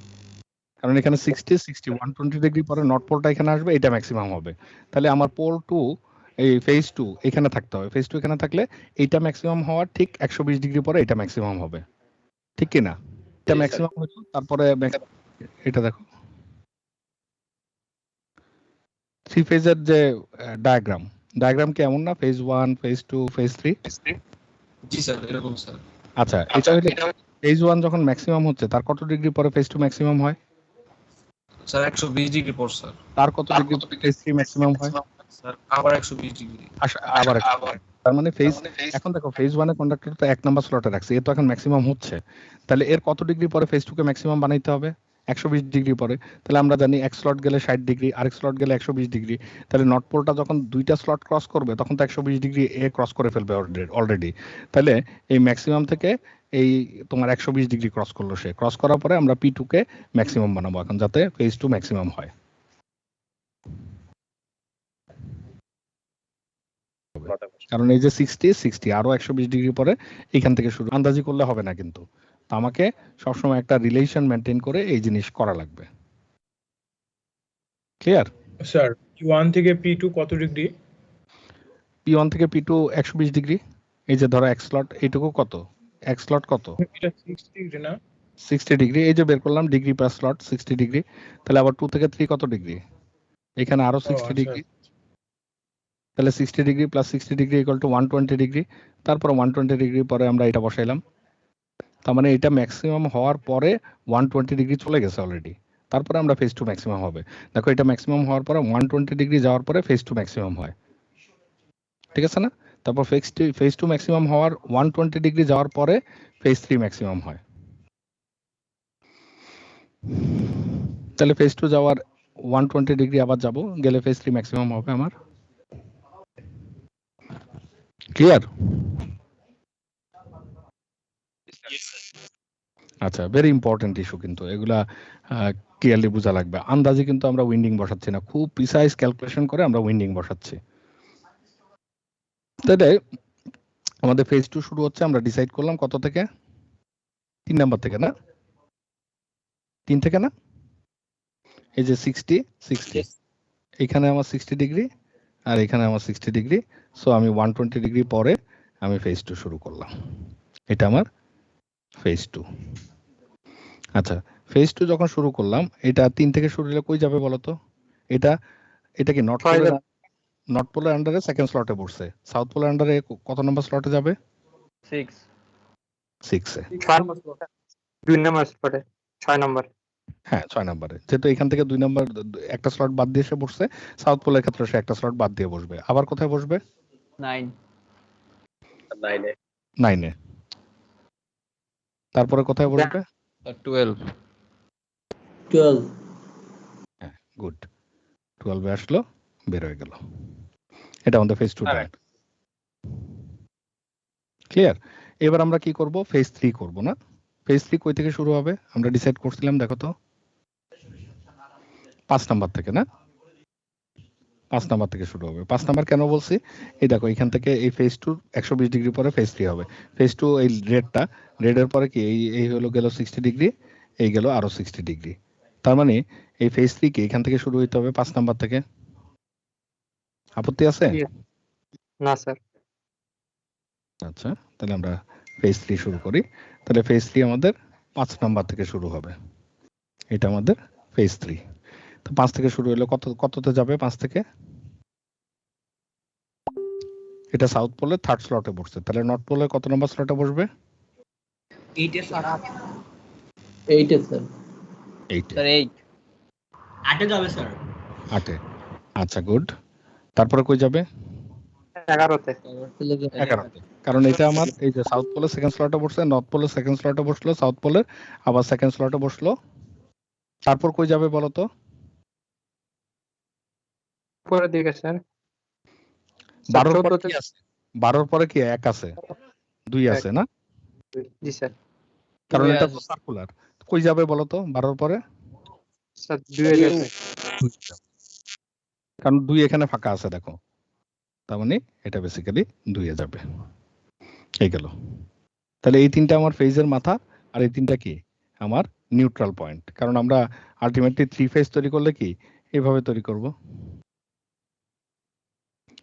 কারণ এখানে 60 60 120 ডিগ্রি পরে নর্থ পোলটা এখানে আসবে, এটা ম্যাক্সিমাম হবে। তাহলে আমার পোল 2 এই ফেজ 2 এখানে থাকতে হবে। ফেজ 2 এখানে থাকলে এইটা ম্যাক্সিমাম হওয়ার ঠিক 120 ডিগ্রি পরে এটা ম্যাক্সিমাম হবে, ঠিক কি না? এটা ম্যাক্সিমাম হলো, তারপরে এটা দেখো থ্রি ফেজের যে ডায়াগ্রাম কি এমন না? Phase 1 phase 2 phase 3। জি স্যার এরকম স্যার। আচ্ছা, এটা হলো ফেজ 1 যখন ম্যাক্সিমাম হচ্ছে তার কত ডিগ্রি পরে ফেজ 2 ম্যাক্সিমাম হয়? স্যার 120 ডিগ্রি পর স্যার। তার কত ডিগ্রি ফেজ 3 ম্যাক্সিমাম হয়? স্যার আবার 120 ডিগ্রি। আবার তার মানে ফেজ, এখন দেখো ফেজ 1 এর কন্ডাক্টর তো 1 নাম্বার স্লটে রাখছে, এ তো এখন ম্যাক্সিমাম হচ্ছে। তাহলে এর কত ডিগ্রি পরে ফেজ 2 কে ম্যাক্সিমাম বানাইতে হবে? 120 ডিগ্রি পরে। তাহলে আমরা জানি এক স্লট গেলে 60 ডিগ্রি, আরেক স্লট গেলে 120 ডিগ্রি। তাহলে নর্থ পোলটা যখন দুইটা স্লট ক্রস করবে তখন তো 120 ডিগ্রি এ ক্রস করে ফেলবে অলরেডি। তাহলে এই ম্যাক্সিমাম থেকে এই তোমার 120 ডিগ্রি ক্রস করলো, সে ক্রস করার পরে আমরা P2 কে ম্যাক্সিমাম বানাবো এখন, যাতে ফেজ 2 ম্যাক্সিমাম হয়। কারণ এই যে 60 আরো 120 ডিগ্রি পরে এখান থেকে শুরু, আন্দাজি করলে হবে না কিন্তু। আমাকে সবসময় একটা রিলেশন মেনটেন করে এই জিনিস করা লাগবে। ক্লিয়ার? স্যার P1 থেকে P2 কত ডিগ্রি? P1 থেকে P2 120 ডিগ্রি। এই যে ধরো এক স্লট, এইটুকু কত? এক স্লট কত? এটা 60 ডিগ্রি না? 60 ডিগ্রি। এই যে বের করলাম ডিগ্রি পার স্লট 60 ডিগ্রি। তাহলে আবার 2 থেকে 3 কত ডিগ্রি? এখানে আরো 60 ডিগ্রি। তাহলে 60 degree plus 60 degree equal to 120 degree. তারপর 120 ডিগ্রি পরে আমরা এটা বসাইলাম। তার মানে এটা ম্যাক্সিমাম হওয়ার পরে 120 ডিগ্রি চলে গেছে অলরেডি। তারপরে আমরা ফেজ 2 ম্যাক্সিমাম হবে। দেখো এটা ম্যাক্সিমাম হওয়ার পরে 120 ডিগ্রি যাওয়ার পরে ফেজ 2 ম্যাক্সিমাম হয়, ঠিক আছে না? তারপর ফেজ 2 ম্যাক্সিমাম হওয়ার 120 ডিগ্রি যাওয়ার পরে ফেজ 3 ম্যাক্সিমাম হয়। তাহলে ফেজ 2 যাওয়ার 120 ডিগ্রি আবার যাব, গেলে ফেজ 3 ম্যাক্সিমাম হবে আমার। ক্লিয়ার? আচ্ছা, ভেরি ইম্পর্টেন্ট ইস্যু কিন্তু, এগুলা ক্লিয়ারলি বোঝা লাগবে। আন্দাজে কিন্তু আমরা উইন্ডিং বসাচ্ছি না, খুব প্রিসাইজ ক্যালকুলেশন করে আমরা উইন্ডিং বসাচ্ছি। তাহলে আমাদের ফেজ 2 শুরু হচ্ছে, আমরা ডিসাইড করলাম কত থেকে? 3 নাম্বার থেকে না? 3 থেকে না? এই যে 60 এখানে আমার 60 ডিগ্রি আর এখানে আমার 60 ডিগ্রি। সো আমি 120 ডিগ্রি পরে আমি ফেজ 2 শুরু করলাম। এটা আমার ফেজ 2। আচ্ছা, ফেজ 2 যখন শুরু করলাম, এটা 3 থেকে শুরু হলে কই যাবে বলো তো? এটা কি নর্থ পোলের আন্ডারে সেকেন্ড স্লটে পড়ছে, সাউথ পোলের আন্ডারে কত নম্বর স্লটে যাবে? 6 এ। 2 নম্বর স্লটে 6 নম্বর। হ্যাঁ, 6 নম্বরে। যেহেতু এখান থেকে 2 নম্বর একটা স্লট বাদ দিয়ে এসে বসছে, সাউথ পোলের ক্ষেত্রে সে একটা স্লট বাদ দিয়ে বসবে। আবার কোথায় বসবে? 9 এ। তারপরে কোথায় বসবে? 12। হ্যাঁ, গুড। 12 এ আসলো, বের হয়ে গেল। এটা আমাদের ফেজ 2 ডান। ক্লিয়ার? এবার আমরা কি করব? ফেজ 3 করব না? ফেজ 3 কই থেকে শুরু হবে আমরা ডিসাইড করছিলাম, দেখো তো 5 নাম্বার থেকে না, 5 নাম্বার থেকে শুরু হবে। 5 নাম্বার কেন বলছি, এই দেখো এখান থেকে এই ফেজ 2 120 ডিগ্রি পরে ফেজ 3 হবে। ফেজ 2 এই রেডের পরে কি এই হলো গেল 60 ডিগ্রি, এই গেল আরো 60 ডিগ্রি। তার মানে এই ফেজ 3 কে এখান থেকে শুরু হইতে হবে 5 নাম্বার থেকে। আপত্তি আছে? না স্যার। আচ্ছা, তাহলে আমরা ফেজ 3 শুরু করি। তাহলে ফেজ 3 আমাদের 5 নাম্বার থেকে শুরু হবে, এটা আমাদের ফেজ 3। তো 5 থেকে শুরু হলে কততে যাবে? 5 থেকে এটা সাউথ পোলে থার্ড স্লটে বসছে, তাহলে নর্থ পোলে কত নম্বর স্লটে বসবে? 8 এ স্যার। 8 এ স্যার। 8 স্যার 8 8 এ যাবে স্যার। 8 এ। আচ্ছা গুড। তারপরে কই যাবে? 11তে। 11তে। কারণ এটা আমার এই যে সাউথ পোলে সেকেন্ড স্লটে বসছে, নর্থ পোলে সেকেন্ড স্লটে বসলো, সাউথ পোলে আবার সেকেন্ড স্লটে বসলো। তারপর কই যাবে বলো তো? পরের দিকে স্যার। 12 পরে কি আছে? 12 পরে কি 1 আছে? 2 আছে না? জি স্যার। কারণ এটা তো সার্কুলার। কই যাবে বলো তো 12 পরে? স্যার 2 এ যাবে। কারণ 2 এখানে ফাঁকা আছে দেখো, তার মানে এটা বেসিক্যালি 2 এ যাবে। এই গেল। তাহলে এই তিনটা আমার ফেজের মাথা, আর এই তিনটা কি আমার নিউট্রাল পয়েন্ট। কারণ আমরা আলটিমেটলি 3 ফেজ তৈরি করলে কি এইভাবে তৈরি করব,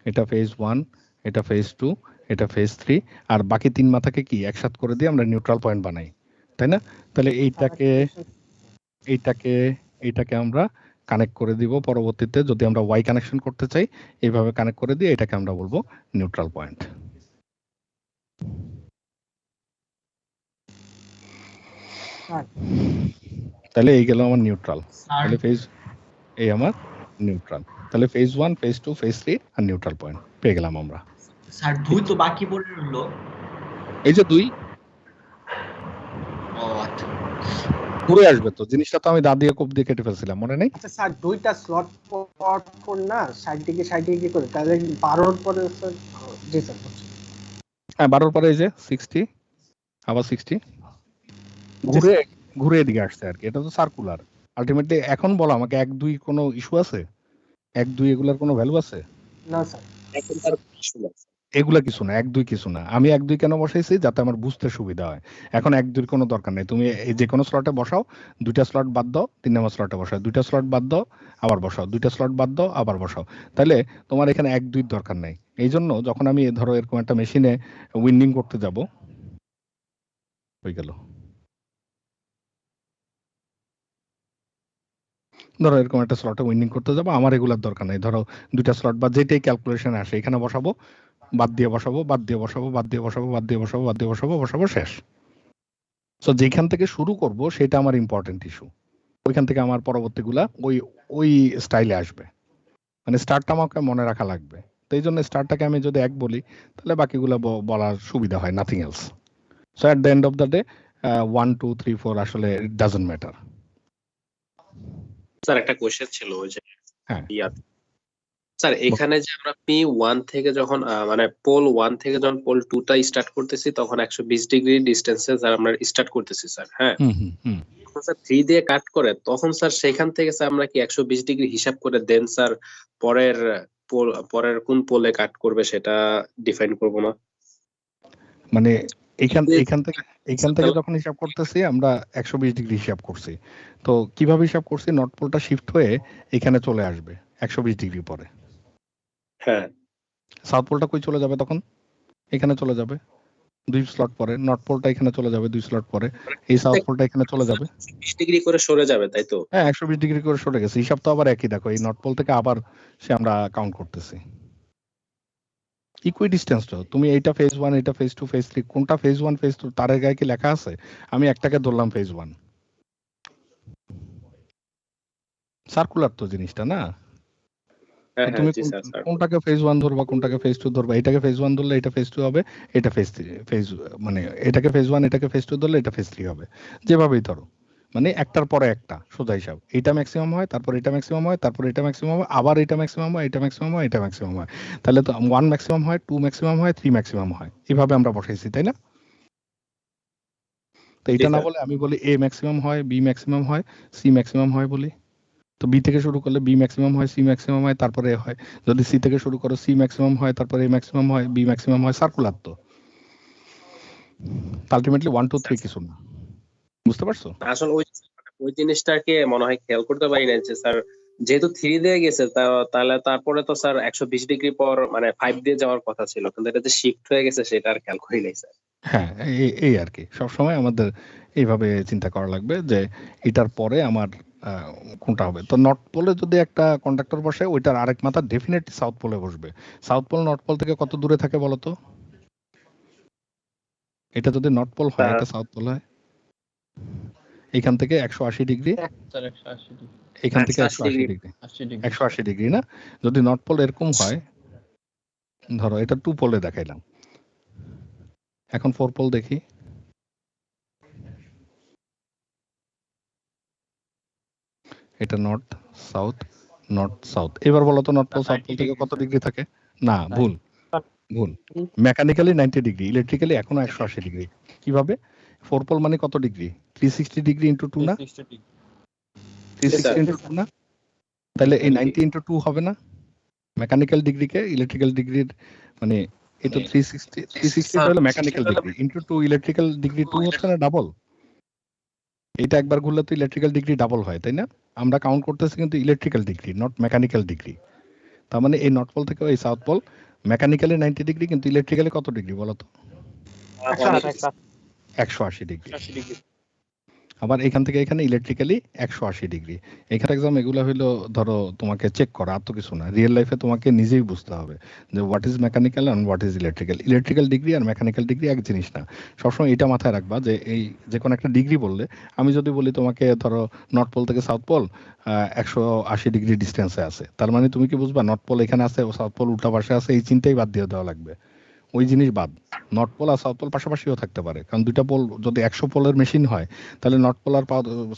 এটা ফেজ 1, এটা ফেজ 2, এটা ফেজ 3, আর বাকি 3 মাথাকে কি একসাথে করে দিয়ে আমরা নিউট্রাল পয়েন্ট বানাই, তাই না? তাহলে এইটাকে আমরা কানেক্ট করে দিব পরবর্তীতে, যদি আমরা ওয়াই কানেকশন করতে চাই এইভাবে কানেক্ট করে দিয়ে এটাকে আমরা বলবো নিউট্রাল পয়েন্ট। তাহলে এই গেল আমার নিউট্রাল। তাহলে ফেজ এই আমার নিউট্রাল। তাহলে ফেজ 1, ফেজ 2, ফেজ 3 আর নিউট্রাল পয়েন্ট পেয়ে গেলাম আমরা। স্যার 2 তো বাকি পড়ে রইলো। এই যে 2 ও আচ্ছা। ঘুরে আসবে তো, জিনিসটা তো আমি দা দিয়ে কোপ দিয়ে কেটে ফেলছিলাম, মনে নেই? আচ্ছা স্যার, দুইটা স্লট পর না সাইড দিকে করে, তাহলে 12 পরে স্যার। জি স্যার। হ্যাঁ 12 পরে এই যে 60 আবার 60 ঘুরে এদিকে আসছে আর কি। এটা তো সার্কুলার। আলটিমেটলি এখন বলো আমাকে 1 2 কোনো ইস্যু আছে? 1 2 এগুলার কোনো ভ্যালু আছে? না স্যার। এখন তার ইস্যু না। এগুলা কিছু না, 1 2 কিছু না। আমি 1 2 কেন বসাইছি? যাতে আমার বুঝতে সুবিধা হয়। এখন 1 2 কোনো দরকার নেই, তুমি এই যে কোনো স্লটে বসাও, 2টা স্লট বাদ দাও 3 নম্বর স্লটে বসাও, 2টা স্লট বাদ দাও আবার বসাও, 2টা স্লট বাদ দাও আবার বসাও। তাহলে তোমার এখানে 1 2 দরকার নেই। এই জন্য যখন আমি ধরো এরকম একটা মেশিনে উইন্ডিং করতে যাব, হয়ে গেল, ধরো এরকম একটা স্লটে উইন্ডিং করতে যাবো, আমার এগুলার দরকার নেই। ধরো 2টা স্লট বা যেটাই ক্যালকুলেশন আসে এখানে বসাবো, বাদ দিয়ে বসাবো, বাদ দিয়ে বসাবো, বাদ দিয়ে বসাবো, বাদ দিয়ে বসাবো, বাদ দিয়ে বসাবো, শেষ। সো যেখান থেকে শুরু করব সেটা আমার ইম্পর্টেন্ট ইস্যু। ওইখান থেকে আমার পরবর্তীগুলা ওই স্টাইলে আসবে, মানে স্টার্টটা আমাকে মনে রাখা লাগবে। তো এই জন্য স্টার্টটাকে আমি যদি 1 বলি তাহলে বাকিগুলো বলার সুবিধা হয়, nothing else. So at the end of the day 1 2 3 4 আসলে ইট ডাজন্ট ম্যাটার। স্যার একটা কোশ্চেন ছিল ওই যে হ্যাঁ স্যার এখানে যে আমরা P1 থেকে যখন মানে পোল 1 থেকে যখন পোল 2 টা স্টার্ট করতেছি তখন 120 ডিগ্রি ডিসটেন্সে স্যার আমরা স্টার্ট করতেছি স্যার। হ্যাঁ স্যার 3 দিয়ে কাট করে তখন স্যার সেখান থেকে স্যার আমরা কি 120 ডিগ্রি হিসাব করে দেন স্যার পরের কোন পোলে কাট করবে সেটা ডিফাইন করব না? মানে এইখান থেকে যখন হিসাব করতেছি আমরা 120 ডিগ্রি হিসাব করছি। তো কিভাবে হিসাব করছি? নর্থ পোলটা শিফট হয়ে এখানে চলে আসবে 120 ডিগ্রি পরে। হ্যাঁ সাউথ পোলটা কই চলে যাবে তখন? এখানে চলে যাবে 2 স্লট পরে। নর্থ পোলটা এখানে চলে যাবে 2 স্লট পরে। এই সাউথ পোলটা এখানে চলে যাবে 20 ডিগ্রি করে সরে যাবে, তাই তো? হ্যাঁ 120 ডিগ্রি করে সরে গেছে। হিসাব তো আবার একই, দেখো এই নর্থ পোল থেকে আবার সে আমরা কাউন্ট করতেছি ইকুই ডিস্টেন্স। তো তুমি এইটা ফেজ 1, এটা ফেজ 2, ফেজ 3, কোনটা ফেজ 1 ফেজ 2 তার গায়ে কি লেখা আছে? আমি একটাকে ধরলাম ফেজ 1। সার্কুলার তো জিনিসটা না, তুমি কোনটাকে ফেজ 1 ধরবা, কোনটাকে ফেজ 2 ধরবা। এটাকে ফেজ 1 ধরলে এটা ফেজ 2 হবে, এটা ফেজ 3 মানে এটাকে ফেজ 1 এটাকে ফেজ 2 ধরলে এটা ফেজ 3 হবে। যেভাবেই ধরো, মানে একটার পরে একটা সোজা হিসাব। এটা ম্যাক্সিমাম হয়, তারপর এটা ম্যাক্সিমাম হয়, তারপর এটা ম্যাক্সিমাম হয়, আবার এটা ম্যাক্সিমাম হয়, এটা ম্যাক্সিমাম হয়, এটা ম্যাক্সিমাম হয়। তাহলে তো 1 ম্যাক্সিমাম হয়, 2 ম্যাক্সিমাম হয়, 3 ম্যাক্সিমাম হয়। এভাবে আমরা বসাইছি, তাই না? তো এটা জি, না স্যার। বলে আমি বলি এ ম্যাক্সিমাম হয়, বি ম্যাক্সিমাম হয়, সি ম্যাক্সিমাম হয় বলি। তো বি থেকে শুরু করলে বি ম্যাক্সিমাম হয়, সি ম্যাক্সিমাম হয়, তারপরে এ হয়। যদি সি থেকে শুরু করো সি ম্যাক্সিমাম হয়, তারপরে এ ম্যাক্সিমাম হয়, বি ম্যাক্সিমাম হয়, সার্কুলার। তো আলটিমেটলি 1 2 3 কিছু না, বুঝতে পারছো? আসলে ওই জিনিসটাকে মনে হয় খেয়াল করতে পারি না যে স্যার যেহেতু 3 দিয়ে গেছে তাহলে তারপরে তো স্যার 120 ডিগ্রি পর মানে 5 দিয়ে যাওয়ার কথা ছিল, কিন্তু এটা যে শিফট হয়ে গেছে সেটা আর খেয়াল করি নাই স্যার। হ্যাঁ, এই আর কি সবসময় আমাদের এইভাবে চিন্তা করা লাগবে যে এটার পরে আমার কোনটা হবে। তো নর্থ পোলে যদি একটা কন্ডাক্টর বসে, ওইটার আরেক মাথা ডেফিনেটলি সাউথ পোলে বসবে। সাউথ পোল নর্থ পোল থেকে কত দূরে থাকে বলো তো? এটা যদি নর্থ পোল হয়, এটা সাউথ পোল হয় এখান থেকে 180 ডিগ্রি, স্যার 180 ডিগ্রি, এখান থেকে 180 180 ডিগ্রি, 80 ডিগ্রি 180 ডিগ্রি না? যদি নর্থ পোল এরকম হয়, ধরো এটা 2 পোলে দেখাইলাম, এখন 4 পোল দেখি। এটা নর্থ সাউথ, নর্থ সাউথ। এবার বলো তো নর্থ পোল সাউথ পোল থেকে কত ডিগ্রি থাকে? না, ভুল ভুল। মেকানিক্যালি 90 ডিগ্রি, ইলেকট্রিক্যালি এখনো 180 ডিগ্রি। কিভাবে? 4 পোল মানে কত ডিগ্রি? 360 ডিগ্রি ইনটু 2 না? 360 ডিগ্রি 360 ইনটু 2 না? তাহলে এই 90 ইনটু 2 হবে না? মেকানিক্যাল ডিগ্রিকে ইলেকট্রিক্যাল ডিগ্রির মানে এই তো 360 হলো mechanical degree into 2 electrical degree 2 হচ্ছে না ডাবল? এটা একবার ঘুরলে তো ইলেকট্রিক্যাল ডিগ্রি ডাবল হয়, তাই না? আমরা কাউন্ট করতেছি কিন্তু electrical degree, not mechanical degree. তার মানে এই নর্থ পোল থেকে এই সাউথ পোল মেকানিক্যালি 90 ডিগ্রি, কিন্তু ইলেকট্রিক্যালি কত ডিগ্রি বলো তো? 180 ডিগ্রি। আবার এখান থেকে এখানে ইলেকট্রিক্যালি 180 ডিগ্রি। এখানে এক্সাম এগুলো হলো ধরো তোমাকে চেক করা, আর তো কিছু না। রিয়েল লাইফে তোমাকে নিজেই বুঝতে হবে যে what is mechanical and what is electrical. Electrical degree আর মেকানিক্যাল ডিগ্রি এক জিনিস না। সবসময় এটা মাথায় রাখবা যে এই যে কোনো একটা ডিগ্রি বললে, আমি যদি বলি তোমাকে ধরো নর্থ পোল থেকে সাউথ পোল 180 ডিগ্রি ডিস্টেন্সে আছে, তার মানে তুমি কি বুঝবা নর্থ পোল এখানে আছে ও সাউথ পোল উল্টা পাশে আছে, এই চিন্তাই বাদ দিয়ে দেওয়া লাগবে। ওই জিনিস বাদ। নর্থ পোল আর সাউথ পোল পাশাপাশিও থাকতে পারে, কারণ দুইটা পোল যদি 100 পোলের মেশিন হয়, তাহলে নর্থ পোল আর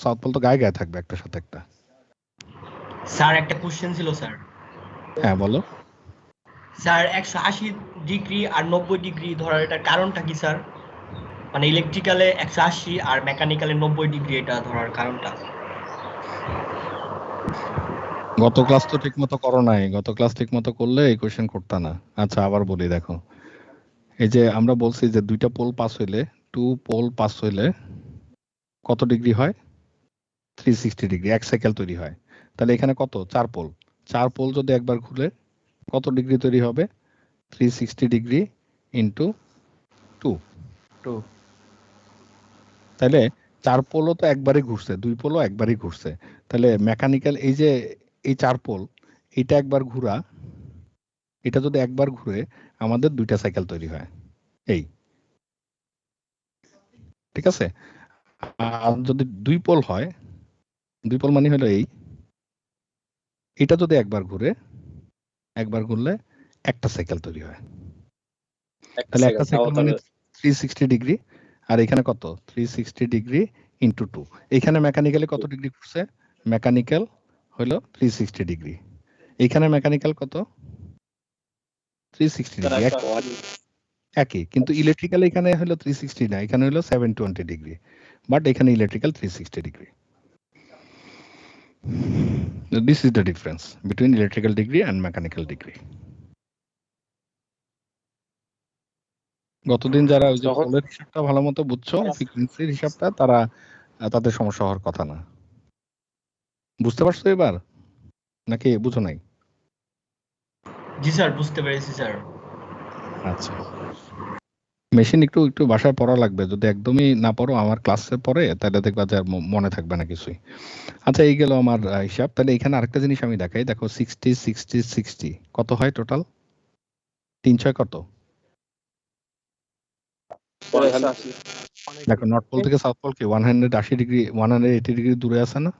সাউথ পোল তো গায়ে গায়ে থাকবে একটার সাথে একটা। স্যার একটা কোশ্চেন ছিল স্যার। হ্যাঁ বলো। স্যার 180 ডিগ্রি আর 90 ডিগ্রি ধরার এটার কারণটা কি স্যার? মানে ইলেকট্রিক্যালে 180 আর মেকানিক্যালে 90 ডিগ্রি এটা ধরার কারণটা? গত ক্লাস তো ঠিক মতো করো নাই, গত ক্লাস ঠিক মতো করলে এই কোশ্চেন করতা না। আচ্ছা আবার বলি, দেখো এই যে আমরা বলছি যে দুইটা পোল পাস হইলে, 2 পোল পাস হইলে কত ডিগ্রি হয়? 360 ডিগ্রি, এক সাইকেল তৈরি হয়। তাহলে এখানে কত? 4 পোল। 4 পোল যদি একবার ঘুরে কত ডিগ্রি তৈরি হবে? 360 ডিগ্রি ইন্টু 2। তাহলে 4 পোলও তো একবারই ঘুরছে, 2 পোলও একবারই ঘুরছে। তাহলে মেকানিক্যাল এই যে এই 4 পোল, এটা একবার ঘুরা, এটা যদি একবার ঘুরে আমাদের 2টা সাইকেল তৈরি হয় এই, ঠিক আছে? আর যদি 2 পোল হয়, 2 পোল মানে হলো এই, এটা যদি একবার ঘুরে, একবার ঘুরলে একটা সাইকেল তৈরি হয়। তাহলে একটা সাইকেল মানে 360 ডিগ্রি, আর এখানে কত? 360 ডিগ্রি ইন্টু 2। এখানে মেকানিক্যালি কত ডিগ্রি ঘুরছে? মেকানিক্যাল হলো 360 ডিগ্রি। এখানে মেকানিক্যাল কত? 360 ডিগ্রি, একই। কিন্তু ইলেকট্রিক্যাল এখানে হলো 360 না, এখানে হলো 720 ডিগ্রি, বাট এখানে electrical 360 degree. This is the difference between electrical degree and mechanical degree. গতদিন যারা ওই যে পোলের হিসাবটা ভালো মতো বুঝছো, ফ্রিকোয়েন্সির হিসাবটা, তারা তাদের সমস্যা হওয়ার কথা না। বুঝতে পারছো এবার নাকি বুঝো নাই? জি স্যার, বুঝতে পেরেছি স্যার। আচ্ছা, মেশিন একটু একটু বাসায় পড়া লাগবে। যদি একদমই না পড়ো আমার ক্লাসে পড়ে, তাহলে দেখবা যে আর মনে থাকবে না কিছুই। আচ্ছা, এই গেল আমার হিসাব। তাহলে এখানে আরেকটা জিনিস আমি দেখাই, দেখো 60 60 60 কত হয় টোটাল? 3 6 কত? দেখো নর্থ পোল থেকে সাউথ পোল কি 180 ডিগ্রি 180 ডিগ্রি দূরে আছে না?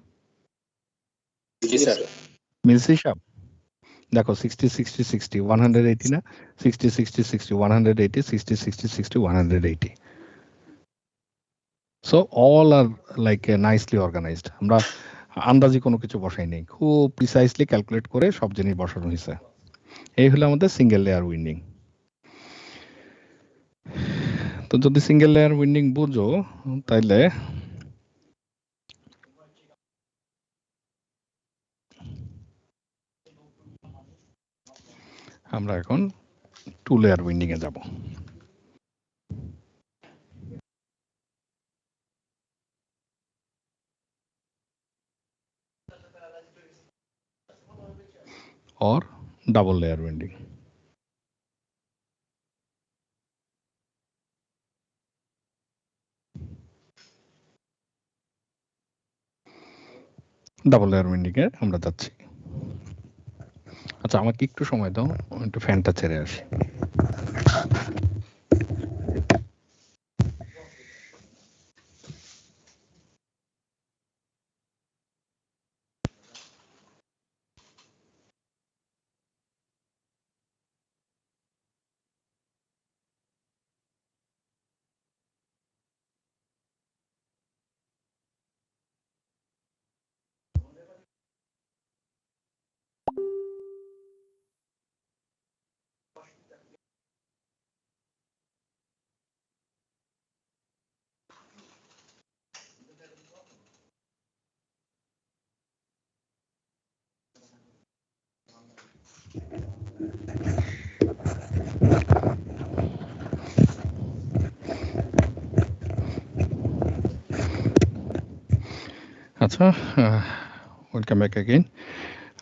মিলছে হিসাব? দেখো 60 60 60 180 না? 60 60 60 180, 60 60 60 180। সো অল আর লাইক নাইসলি অর্গানাইজড। আমরা আন্দাজি কোনো কিছু বসাই নেই, খুব প্রিসাইসলি ক্যালকুলেট করে সব জিনিস বসানো হয়েছে। এই হলো আমাদের সিঙ্গেল লেয়ার উইন্ডিং। তো যদি সিঙ্গেল লেয়ার উইন্ডিং বুঝো তাইলে আমরা এখন 2 লেয়ার উইন্ডিং এ যাব। or double layer winding. Double layer winding এ আমরা যাচ্ছি। আচ্ছা আমাকে একটু সময় দাও, একটু ফ্যানটা ছেড়ে আসি। আচ্ছা, ওয়েলকাম ব্যাক अगेन।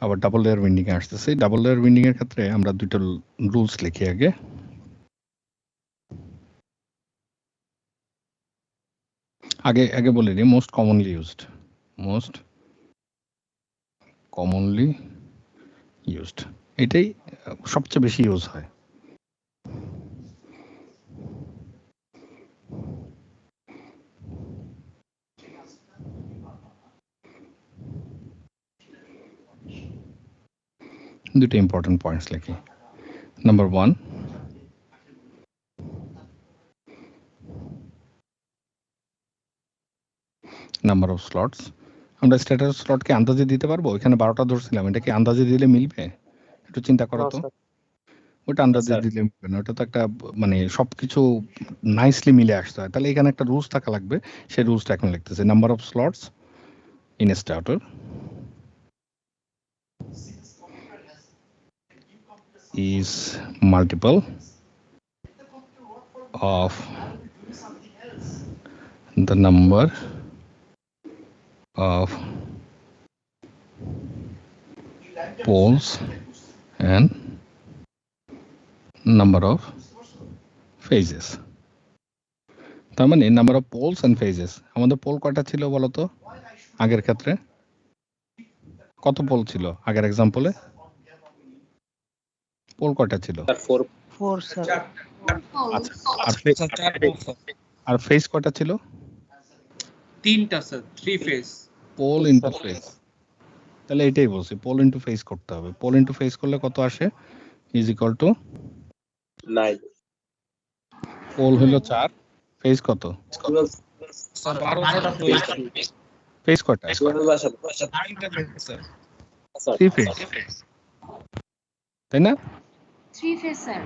আবার ডাবল লেয়ার উইন্ডিং এ আসতেছি। ডাবল লেয়ার উইন্ডিং এর ক্ষেত্রে আমরা দুটো রুলস লিখি আগে। আগে বলে দিই মোস্ট কমনলি ইউজড, এটাই সবচেয়ে বেশি ইউজ হয়। দুটো ইম্পর্টেন্ট পয়েন্টস লিখি। Number 1, number of slots. আমরা স্ট্যাটাস স্লটকে আন্দাজে দিতে পারবো? এখানে 12টা ধরছিলাম, এটা কি আন্দাজে দিলে মিলবে? একটু চিন্তা করো তো। ওটা আন্দাজে দিলে মিলবে না, ওটা তো একটা মানে সবকিছু নাইসলি মিলে আসতে হয়। তাহলে এখানে একটা রুলস থাকা লাগবে, সেই রুলসটা এখন লিখতেছে। Number of slots in a starter is multiple of the number of poles and number of phases। তার মানে number of poles and phases. আমাদের পোল কয়টা ছিল বলো তো? আগের ক্ষেত্রে কত পোল ছিল? আগের এক্সাম্পলে পোল কয়টা ছিল? 4 স্যার। আচ্ছা, আর ফেজ কয়টা ছিল? 3টা sir, 3 phase. Pole into phase. তাহলে এটাই বলছি, পোল ইনটু ফেজ করতে হবে। পোল ইনটু ফেজ করলে কত আসে? Is equal two 9। পোল হলো 4, ফেজ কত? স্যার 12টা ফেজ কয়টা? 3 ফেজ, তাই না? 3 ফেজ স্যার।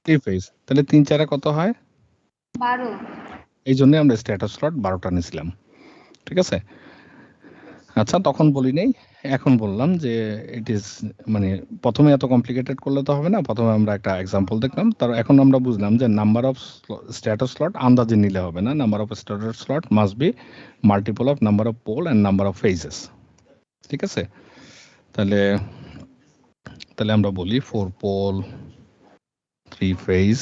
3 ফেজ, তাহলে 3 4 কত হয়? 12। এই জন্য আমরা স্ট্যাটাস স্লট 12টা নিয়েছিলাম, ঠিক আছে? আচ্ছা, তখন বলি নাই, এখন বললাম যে ইট ইজ মানে প্রথমে এত কমপ্লিকেটেড করলে তো হবে না। প্রথমে আমরা একটা এক্সাম্পল দেখলাম, তার এখন আমরা বুঝলাম যে নাম্বার অফ স্ট্যাটাস স্লট আন্দাজে নিলে হবে না। Number of stators slot must be multiple of number of pole and number of phases, ঠিক আছে? তাহলে আমরা বলি 4 pole 3 phase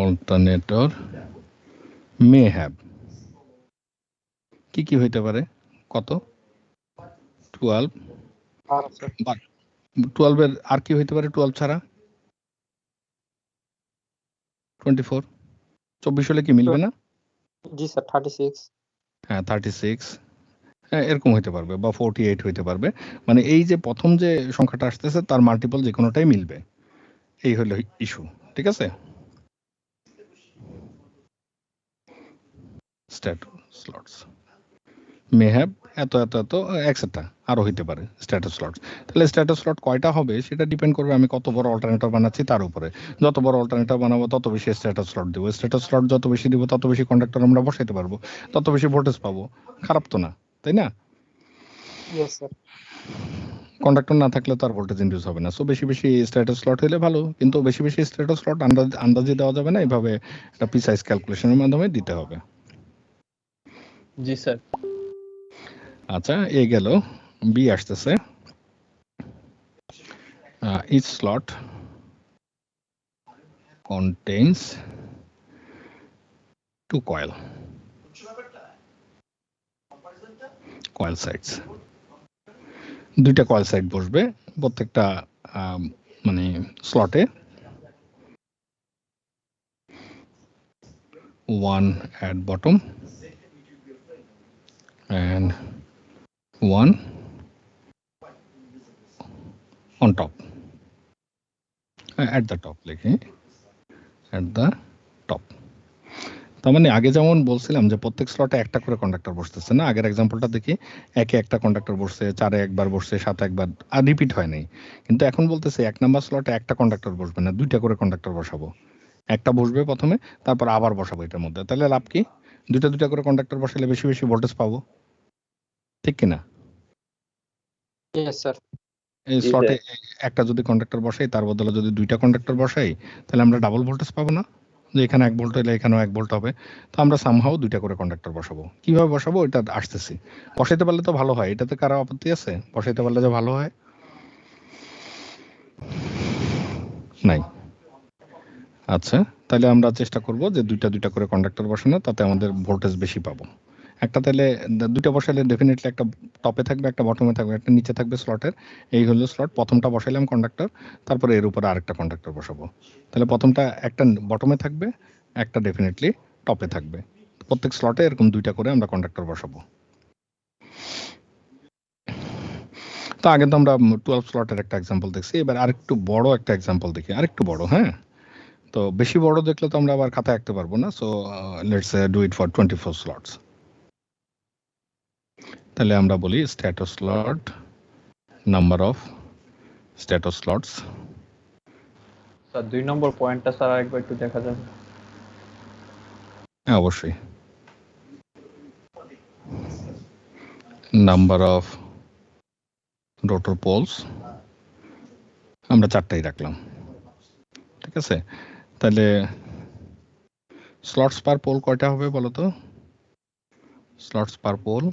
alternator may have কি হইতে পারে? কত? 12। 12 এর আর কি হইতে পারে 12 ছাড়া? 24। 24 হলে কি মিলবে না? জি স্যার 36। হ্যাঁ 36, হ্যাঁ এরকম হইতে পারবে, বা 48 হইতে পারবে। মানে এই যে প্রথম যে সংখ্যাটা আসতেছে তার মাল্টিপল যে কোনোটাই মিলবে, এই হলো ইস্যু, ঠিক আছে? স্ট্যাটাস স্লটস মে হ্যাভ এত এত এত এক্সেট্রা আরও হইতে পারে স্ট্যাটাস স্লট। তাহলে স্ট্যাটাস স্লট কয়টা হবে সেটা ডিপেন্ড করবে আমি কত বড় অল্টারনেটর বানাচ্ছি তার উপরে। যত বড় অল্টারনেটর বানাবো তত বেশি স্ট্যাটাস স্লট দেবো, স্ট্যাটাস স্লট যত বেশি দিব তত বেশি কন্ডাক্টর আমরা বসাইতে পারবো, তত বেশি ভোল্টেজ পাবো। খারাপ তো না, তাই না? Yes sir. কন্ডাক্টর না থাকলে তো আর ভোল্টেজ ইনডিউস হবে না। সো বেশি বেশি স্ট্যাটাস স্লট হলে ভালো, কিন্তু বেশি বেশি স্ট্যাটাস স্লট আন্দাজে দেওয়া যাবে না, এইভাবে একটা প্রিসাইজ ক্যালকুলেশনের মাধ্যমে দিতে হবে। জি স্যার। আচ্ছা, এ গেল। বি আসতেছে, each slot contains 2 coil sides, 2টা কয়েল সাইড বসবে প্রত্যেকটা মানে স্লটে, 1 at bottom and 1 on top, at the top লিখি, at the top। তার মানে আগে যেমন বলছিলাম যে প্রত্যেক স্লটে একটা করে কন্ডাক্টর বসতেছে না, আগের এক্সাম্পলটা দেখি একে একটা কন্ডাক্টর বসছে, 4-এ একবার বসছে, 7-এ একবার, আর রিপিট হয় নাই। কিন্তু এখন বলতেছে 1 নাম্বার স্লটে একটা কন্ডাক্টর বসবে না, 2টা করে কন্ডাক্টর বসাবো। একটা বসবে প্রথমে, তারপর আবার বসাবো এটার মধ্যে। তাহলে লাভ কি? 2টা করে কন্ডাক্টর বসালে বেশি বেশি ভোল্টেজ পাবো, ঠিক কিনা? Yes sir. এই স্লটে একটা যদি কন্ডাক্টর বসাই তার বদলে যদি 2টা কন্ডাক্টর বসাই তাহলে আমরা ডাবল ভোল্টেজ পাবো না? যে এখানে 1 ভোল্ট হলে এখানেও 1 ভোল্ট হবে। তো আমরা সামহাও 2টা করে কন্ডাক্টর বসাবো। কিভাবে বসাবো এটা আসতেছি। বসাইতে পারলে তো ভালো হয়, এটাতে কারো আপত্তি আছে? বসাইতে পারলে যে ভালো হয়? নাই। আচ্ছা, তাহলে আমরা চেষ্টা করব যে 2টা করে কন্ডাক্টর বসানো, তাতে আমাদের ভোল্টেজ বেশি পাবো। একটা তাহলে 2টা বসালে ডেফিনেটলি একটা টপে থাকবে, একটা বটমে থাকবে, একটা নিচে থাকবে স্লটের। এই হলো স্লট। প্রথমটা বসাইলাম কন্ডাক্টর, তারপরে এর উপরে আরেকটা কন্ডাক্টর বসাবো। তাহলে প্রথমটা একটা বটমে থাকবে, একটা ডেফিনেটলি টপে থাকবে। প্রত্যেক স্লটে এরকম 2টা করে আমরা কন্ডাক্টর বসাবো। তো আগে তো আমরা 12 স্লটের একটা এক্সাম্পল দেখছি, এবার আরেকটু বড় একটা এক্সাম্পল দেখি, আরেকটু বড়। হ্যাঁ, তো বেশি বড় দেখলে তো আমরা আবার খাতায় আঁকতে পারবো না। So let's do it for 24 slots. তাহলে আমরা বলি status slot, number of status slots. Sir 2 নম্বর পয়েন্টটা স্যার আরেকবার একটু দেখা যাবে? হ্যাঁ, অবশ্যই। নাম্বার অফ রোটর পোলস আমরা 4টাই রাখলাম, ঠিক আছে? তাহলে স্লটস পার পোল কয়টা হবে বলো তো? স্লটস পার পোল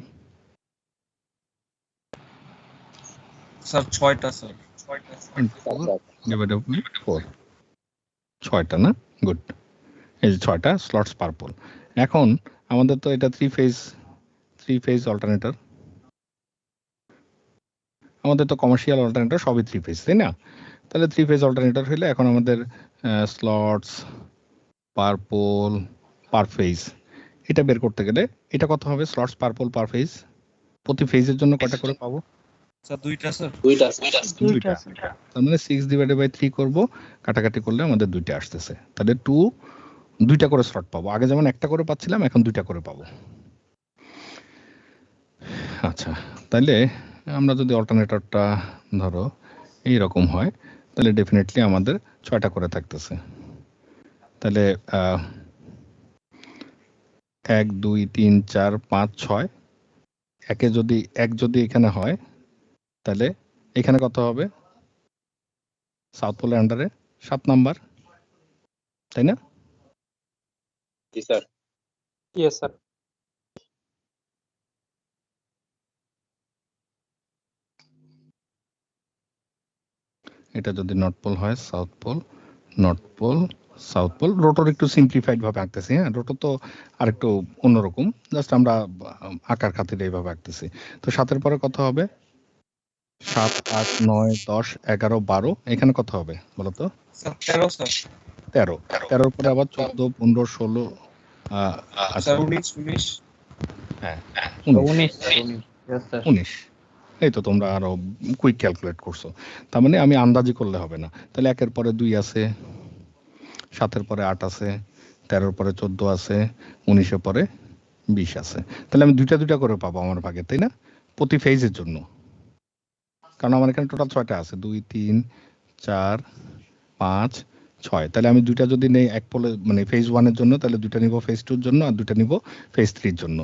স্যার 6টা স্যার। 6টা না? গুড। এই যে 6টা স্লটস পার পোল। এখন আমাদের তো এটা 3 ফেজ অল্টারনেটর, আমাদের তো কমার্শিয়াল অল্টারনেটর সবই 3 ফেজ, তাই না? তাহলে 3 ফেজ অল্টারনেটর হলে এখন আমাদের slots per pole per phase এটা বের করতে গেলে এটা কত হবে? Slots per pole per phase, প্রতি ফেজের জন্য কয়টা করে পাবো? স্যার 2টা স্যার। 2টা। তার মানে 6/3 করব, কাটাকাটি করলে আমাদের 2টা আসতেছে। তাহলে 2টা করে স্লট পাবো। আগে যেমন একটা করে পাচ্ছিলাম, এখন 2টা করে পাবো। আচ্ছা, তাহলে আমরা যদি অল্টারনেটরটা ধরো এইরকম হয়, তাহলে ডেফিনেটলি আমাদের 6টা করে থাকতেছে। তাহলে 1 2 3 4 5 6 1 যদি এখানে হয় তাহলে এখানে কত হবে? সাউথ পোলের আন্ডারে 7 নাম্বার, তাই না? জি স্যার। Yes sir. এটা যদি নর্থ পোল হয়, south pole, north pole, south pole. Rotor একটু সিম্পলিফাইড ভাবে আঁকতেছি। হ্যাঁ, রোটর তো আরেকটু অন্যরকম, জাস্ট আমরা আঁকার খাতিরে এইভাবে আঁকতেছি। তো 7-এর পরে কত হবে? 7 8 9 10 11 12। এখানে কত হবে বলো তো? Sir 13 sir. 13। 13-এর পরে আবার 14 15 16 স্যার 19। হ্যাঁ 19 ইয়েস স্যার। 19। এই তো তোমরা আরো কুইক ক্যালকুলেট করছো। তার মানে আমি আন্দাজি করলে হবে না। তাহলে 1-এর পরে 2 আছে, 7-এর পরে 8 আছে, 13-এর পরে 14 আছে, 19-এর পরে 20 আছে, তাহলে আমি দুইটা দুইটা করে পাবো আমার ভাগে, তাই না? প্রতি ফেজের জন্য, কারণ আমার এখানে টোটাল 6টা আছে, 2 3 4 5 6। তাহলে আমি দুইটা যদি নেই এক পোলে মানে ফেজ 1 এর জন্য, তাহলে দুইটা নিব ফেজ 2 এর জন্য আর দুইটা নিব ফেজ 3 এর জন্য।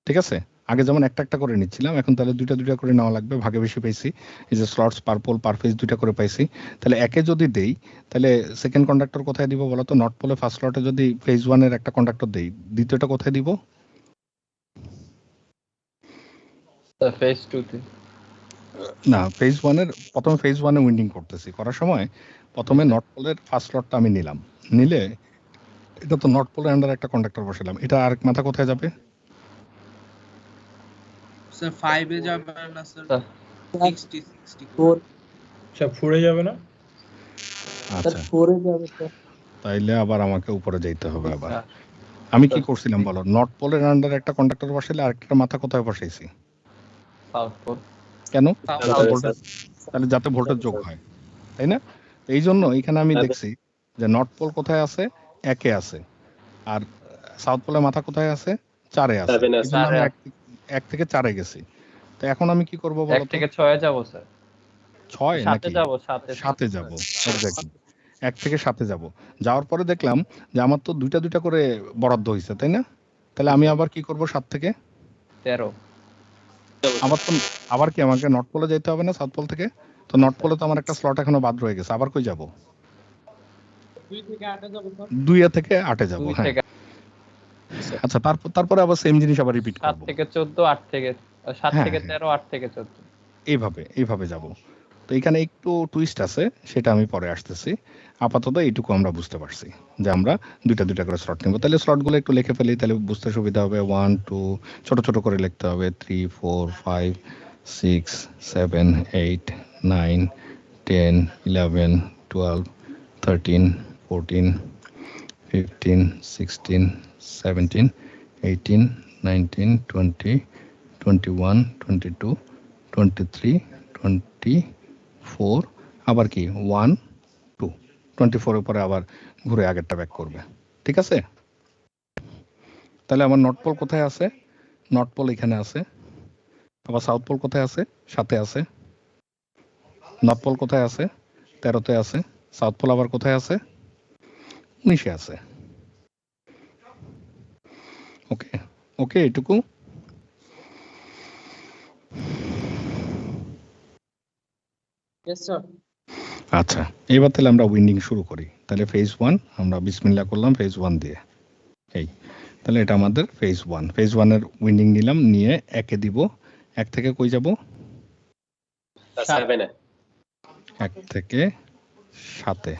ঠিক আছে, আগে যেমন একটা একটা করে নিচ্ছিলাম, এখন তাহলে দুইটা দুইটা করে নেওয়া লাগবে, ভাগে বেশি পাইছি, এই যে slots per pole per phase দুইটা করে পাইছি। তাহলে একে যদি দেই, তাহলে সেকেন্ড কন্ডাক্টর কোথায় দিব বলো তো? নট পোলে ফার্স্ট স্লটে যদি ফেজ 1 এর একটা কন্ডাক্টর দেই, দ্বিতীয়টা কোথায় দিব? ফেজ 2 তে না, ফেজ 1 এর প্রথমে ফেজ 1 এ উইন্ডিং করতেছি, করার সময় প্রথমে নট পোলের ফার্স্ট স্লটটা আমি নিলাম, নিলে এটা তো নট পোলের আন্ডার একটা কন্ডাক্টর বসালাম, এটা আরেক মাথা কোথায় যাবে? স্যার 5 এ যাবে না স্যার, 60 4 আচ্ছা 4 এ যাবে না? আচ্ছা 4 এ যাবে স্যার, তাইলে আবার আমাকে উপরে যাইতে হবে। আবার আমি কি করছিলাম বলো? নট পোলের আন্ডার একটা কন্ডাক্টর বসাইলে আরেকটা মাথা কোথায় বসাইছি? South pole. কেন? তাহলে যাতে ভোল্টেজ যোগ হয়, তাই না? এই জন্য এখানে আমি দেখছি যে নর্থ পোল কোথায় আছে? 1 এ আছে, আর সাউথ পোলের মাথা কোথায় আছে? 4 এ আছে। এজন্য আমি 1 থেকে 4 এ গেছি। তো এখন আমি কি করব বলো তো? 1 থেকে 6 এ যাব স্যার। 6 নাকি? 7 এ যাব, এক্স্যাক্টলি 1 থেকে 7 এ যাব। যাওয়ার পরে দেখলাম যে আমার তো দুইটা দুইটা করে বরাদ্দ হইছে, তাই না? তাহলে আমি আবার কি করব 7 থেকে 13? আবার কি আমাকে নর্থ পোলে যেতে হবে না সাউথ পোল থেকে? তো নর্থ পোলে তো আমার একটা স্লট এখনো বাদ রয়ে গেছে, আবার কই যাব? 2 থেকে 8 এ যাব স্যার। 2 থেকে 8 এ যাব। হ্যাঁ, আচ্ছা তারপরে আবার সেম জিনিস আবার রিপিট করব। 7 থেকে 14, 8 থেকে 7 থেকে 13, 8 থেকে 14, এইভাবে যাব। তো এখানে একটু টুইস্ট আছে, সেটা আমি পরে আসতেছি। আপাতত এইটুকু আমরা বুঝতে পারছি যে আমরা দুইটা দুইটা করে স্লট নেব। তাহলে স্লটগুলো একটু লিখে ফেলি, তাহলে বুঝতে সুবিধা হবে। 1 2 ছোট ছোট করে লিখতে হবে, 3 4 5 6 7 8 9 10 11 12 13 14 15 16 17 18 19 20 21 22 23 24, আবার কি 1 2 24 এর পরে আবার ঘুরে আগেরটা ব্যাক করবে। ঠিক আছে, তাহলে আমার নর্থ পোল কোথায় আছে? নর্থ পোল এখানে আছে। আবার সাউথ পোল কোথায় আছে? 7 এ আছে। নর্থ পোল কোথায় আছে? 13 তে আছে। সাউথ পোল আবার কোথায় আছে? 19 এ আছে। ওকে ওকে, এটুকু। Yes sir. আচ্ছা, এবার তাহলে আমরা উইন্ডিং শুরু করি। তাহলে ফেজ 1 আমরা বিসমিল্লাহ করলাম ফেজ 1 দিয়ে। এই তাহলে এটা আমাদের ফেজ 1। ফেজ 1 এর উইন্ডিং নিলাম, নিয়ে একে দিব। 1 থেকে কই যাব? 7 এ। 1 থেকে 7 এ।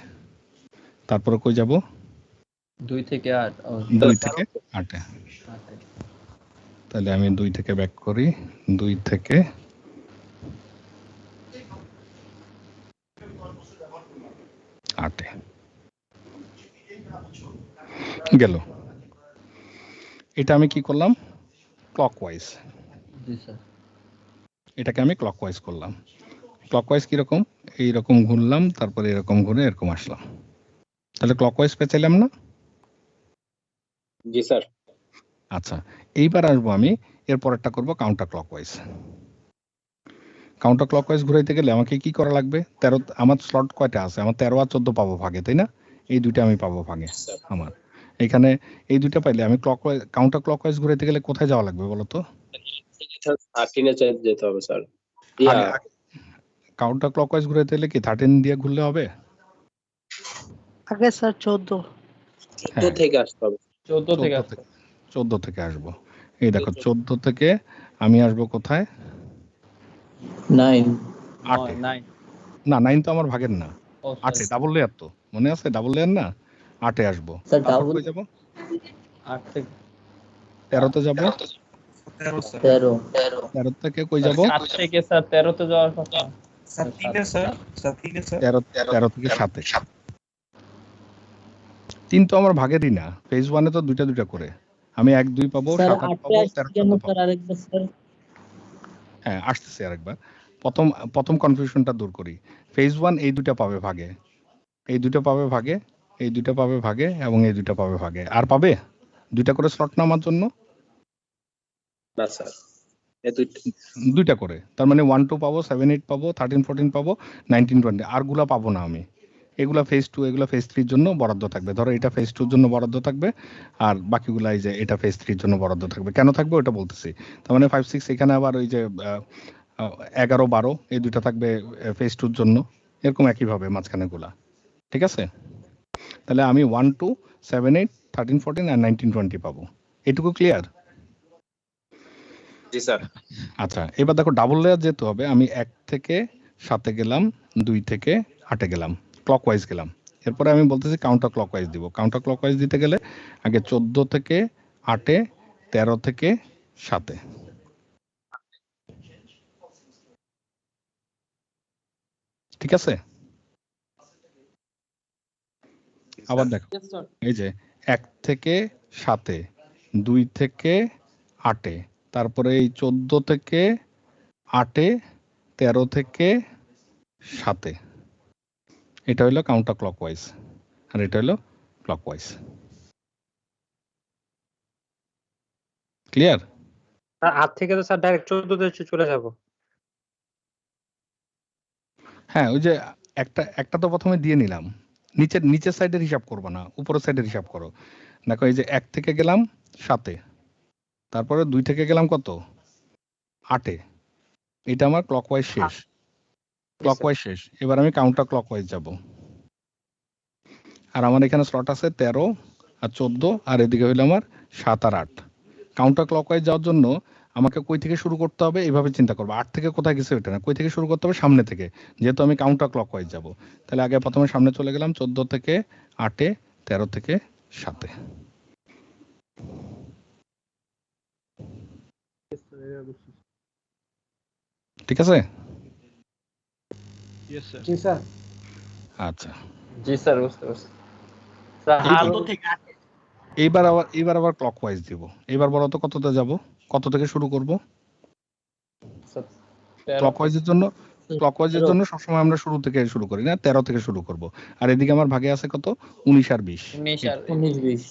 তারপরে কই যাব? 2 থেকে 8। 2 থেকে 8 এ। তাহলে আমি 2 থেকে ব্যাক করি, 2 থেকে 8 এ গেল। এটা আমি কি করলাম? ক্লকওয়াইজ। জি স্যার। এটাকে আমি ক্লকওয়াইজ করলাম। ক্লকওয়াইজ কিরকম? এইরকম ঘুরলাম, তারপরে এরকম ঘুরে এরকম আসলাম। তাহলে ক্লকওয়াইজ পেয়েছিলাম না? জি স্যার। আচ্ছা, এইবার আসবো আমি এর পরেরটা করব কাউন্টার ক্লকওয়াইজ। কাউন্টার ক্লকওয়াইজ ঘুরাইতে গেলে আমাকে কি করা লাগবে? 13, আমার স্লট কয়টা আছে? আমার 13 আর 14 পাবো ভাগে, তাই না? এই দুইটা আমি পাবো ভাগে। আমার এখানে এই দুইটা পাইলে আমি ক্লকওয়াইজ কাউন্টার ক্লকওয়াইজ ঘুরাইতে গেলে কোথায় যাওয়া লাগবে বলো তো? 13 এ যেতে হবে স্যার। কাউন্টার ক্লকওয়াইজ ঘুরাইতে গেলে কি 13 দিয়ে ঘুরলে হবে? আগে স্যার 14 থেকে আসতে হবে। 14 থেকে আসবো। এই দেখো 14 থেকে আমি আসবো কোথায়? 9 8 এ। না 9 তো আমার ভাগের না, 8 এ ডাবল লেয়ার তো মনে আছে, ডাবল লেয়ার না? 8 এ আসবো। তারপর কই যাব? 8 থেকে 13 তে যাব। 13 থেকে কই যাব? 7 থেকে স্যার 13 তে যাওয়ার কথা। 7 থেকে স্যার, 7 থেকে স্যার। 13 থেকে 7 এ। 3 তো আমার ভাগেরই না। ফেজ 1 এ তো দুইটা দুইটা করে। আমি 1 2 পাবো, 7 8 পাবো, 13 14 পাবো। আরেকবার স্যার। হ্যাঁ, আসতেছে আরেকবার। প্রথম কনফিউশনটা দূর করি। ফেজ 1 এই দুইটা পাবে ভাগে, এই দুইটা পাবে ভাগে, এই দুইটা পাবে ভাগে এবং এই দুইটা পাবে ভাগে। আর পাবে? দুইটা করে স্লট না আমার জন্য? না স্যার, এই দুইটা দুইটা করে, তার মানে 1 2 পাবো, 7 8 পাবো, 13 14 পাবো, 19 20 আরগুলা পাবো না আমি। এগুলা ফেজ 2, এগুলা ফেজ 3 এর জন্য বরাদ্দ থাকবে। ধরো এটা ফেজ 2 এর জন্য বরাদ্দ থাকবে, আর বাকিগুলা এই যে এটা ফেজ 3 এর জন্য বরাদ্দ থাকবে। কেন থাকবে ওটা বলতেছি। তার মানে 5 6 এখানে আবার ওই যে 11 12 এই দুইটা থাকবে ফেজ 2 এর জন্য, এরকম একই ভাবে মাঝখানে গুলা। ঠিক আছে, তাহলে আমি 1 2 7 8 13 14 আর 19 20 পাবো। এটুকু ক্লিয়ার? জি স্যার। আচ্ছা, এবার দেখো ডাবল লেয়ার যেতে হবে। আমি 1 থেকে 7 এ গেলাম, 2 থেকে 8 এ গেলাম, ক্লকওয়াইজ গেলাম। এরপরে আমি বলতেছি কাউন্টার ক্লকওয়াইজ দিব। কাউন্টার ক্লকওয়াইজ দিতে গেলে আগে 14 থেকে 8 এ, 13 থেকে 7 এ। ঠিক আছে, আবার দেখো এই যে 1 থেকে 7 এ, 2 থেকে 8 এ, তারপরে এই 14 থেকে 8 এ, 13 থেকে 7 এ। এটা হলো কাউন্টার ক্লকওয়াইজ আর এটা হলো ক্লকওয়াইজ। ক্লিয়ার? 8 থেকে তো স্যার ডাইরেক্ট 14 তে চলে যাব। হ্যাঁ, ওই যে একটা তো প্রথমে দিয়ে নিলাম। নিচের সাইডের হিসাব করবো না, উপরের সাইডের হিসাব করো। দেখো এই যে 1 থেকে গেলাম 7 এ, তারপরে 2 থেকে গেলাম কত 8 এ। এটা আমার ক্লকওয়াইজ শেষ। ক্লকওয়াইজ শেষ। এবার আমি কাউন্টার ক্লকওয়াইজ যাব। আর আমার এখানে স্লট আছে 13 আর 14, আর এদিকে হইলো আমার 7 আর 8। কাউন্টার ক্লকওয়াইজ যাওয়ার জন্য আমাকে কই থেকে শুরু করতে হবে এইভাবে চিন্তা করবো। 8 থেকে কোথায় গেছে ওইটা না, কই থেকে শুরু করতে হবে, সামনে থেকে, যেহেতু আমি কাউন্টার ক্লকওয়াইজ যাব। তাহলে আগে প্রথমে সামনে চলে গেলাম 14 থেকে 8 এ, 13 থেকে 7 এ। ঠিক আছে? জি স্যার। আচ্ছা, জি স্যার, বুঝতে পারছি স্যার। আর এইবার আবার ক্লকওয়াইজ দিব। এবার বলো তো কততে যাব, কত থেকে শুরু করব? ক্লকওয়াইজের জন্য সবসময় আমরা শুরু থেকে শুরু করি না, 13 থেকে শুরু করব। আর এদিকে আমার ভাগে আছে কত 19 আর 20। 19 20।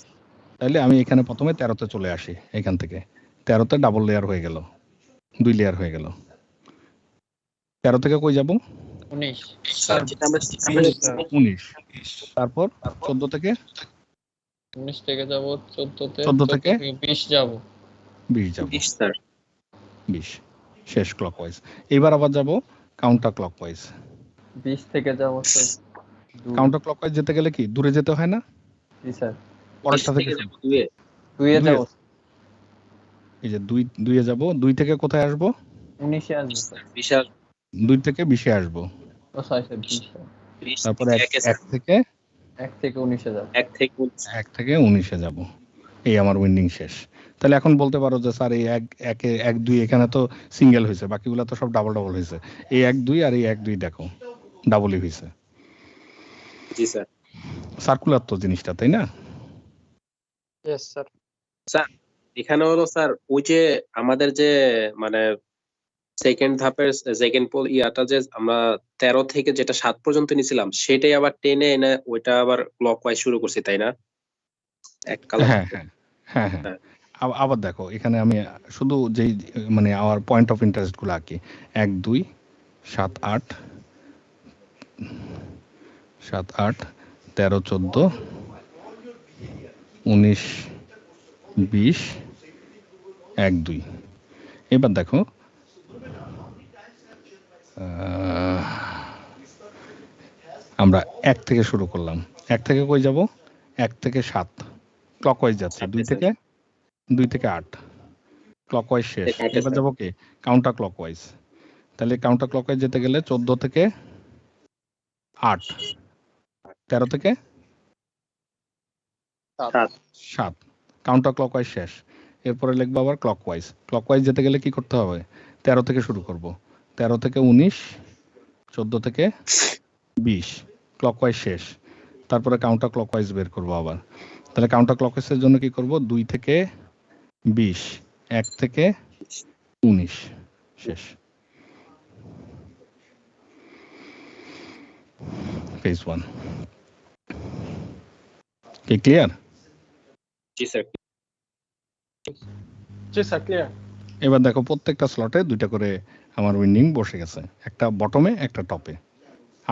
তাহলে আমি এখানে প্রথমে 13 তে চলে আসি। এখান থেকে 13 তে ডাবল লেয়ার হয়ে গেল, 2 লেয়ার হয়ে গেল। 13 থেকে কই যাব? 19 স্যার, যেটা আমরা 19। তারপর 14 থেকে 19 থেকে যাব 14 তে, 14 থেকে 20 যাব, 20 যাব, 20 স্যার। 20 শেষ ক্লকওয়াইজ। এবার আবার যাব কাউন্টার ক্লকওয়াইজ। 20 থেকে যাব স্যার। কাউন্টার ক্লকওয়াইজ যেতে গেলে কি দূরে যেতে হয় না? জি স্যার। পরেরটা থেকে যাব 2 এ। 2 এ যাব। এই যে 2 এ যাব, 2 থেকে কোথায় আসব? 19 এ আসব স্যার। 20 2 থেকে 20 এ আসব। ও স্যার 20। তারপর 1 থেকে 19 এ যাব। 1 থেকে 19 এ যাব। এই আমার উইন্ডিং শেষ। তাহলে এখন বলতে পারো যে স্যার এই 1 2 এখানে তো সিঙ্গেল হয়েছে, বাকিগুলো তো সব ডাবল ডাবল হয়েছে। এই 1 2 আর এই 1 2 দেখো ডাবলই হয়েছে। জি স্যার। সার্কুলার তো জিনিসটা, তাই না? Yes sir. স্যার, এখানে হলো স্যার ওই যে আমাদের যে মানে সেকেন্ড ধাপের সেকেন্ড পোল ইয়াটা যে আমরা 13 থেকে যেটা 7 পর্যন্ত নিছিলাম, সেটাই আবার টেনে এনে ওইটা আবার ক্লকওয়াইজ শুরু করছি, তাই না? এক কালার। হ্যাঁ। আবার দেখো এখানে আমি শুধু যেই মানে আমার পয়েন্ট অফ ইন্টারেস্ট গুলো আঁকি। 1 2 7 8 7 8 13 14 19 20 1 2। এবার দেখো আমরা 1 থেকে শুরু করলাম। 1 থেকে কই যাব? 1 থেকে 7 ক্লকওয়াইজ যাচ্ছে। 2 থেকে 8 ক্লকওয়াইজ শেষ। এবার যাব কি কাউন্টার ক্লকওয়াইজ। তাহলে কাউন্টার ক্লকওয়াইজ যেতে গেলে 14 থেকে 8, 13 থেকে 7 কাউন্টার ক্লকওয়াইজ শেষ। এরপরে লিখবো আবার ক্লকওয়াইজ। ক্লকওয়াইজ যেতে গেলে কি করতে হবে? 13 থেকে শুরু করব। 13 থেকে 19, 14 থেকে 20 ক্লকওয়াইজ শেষ। তারপরে কাউন্টার ক্লকওয়াইজ বের করব আবার। তাহলে কাউন্টার ক্লকওয়াইজের জন্য কি করব? 2 থেকে 20, 1 থেকে 19 শেষ। ফেজ 1 কি ক্লিয়ার? জি স্যার। জি স্যার, ক্লিয়ার। এবার দেখো প্রত্যেকটা স্লটে দুইটা করে আমার উইন্ডিং বসে গেছে, একটা বটমে একটা টপে।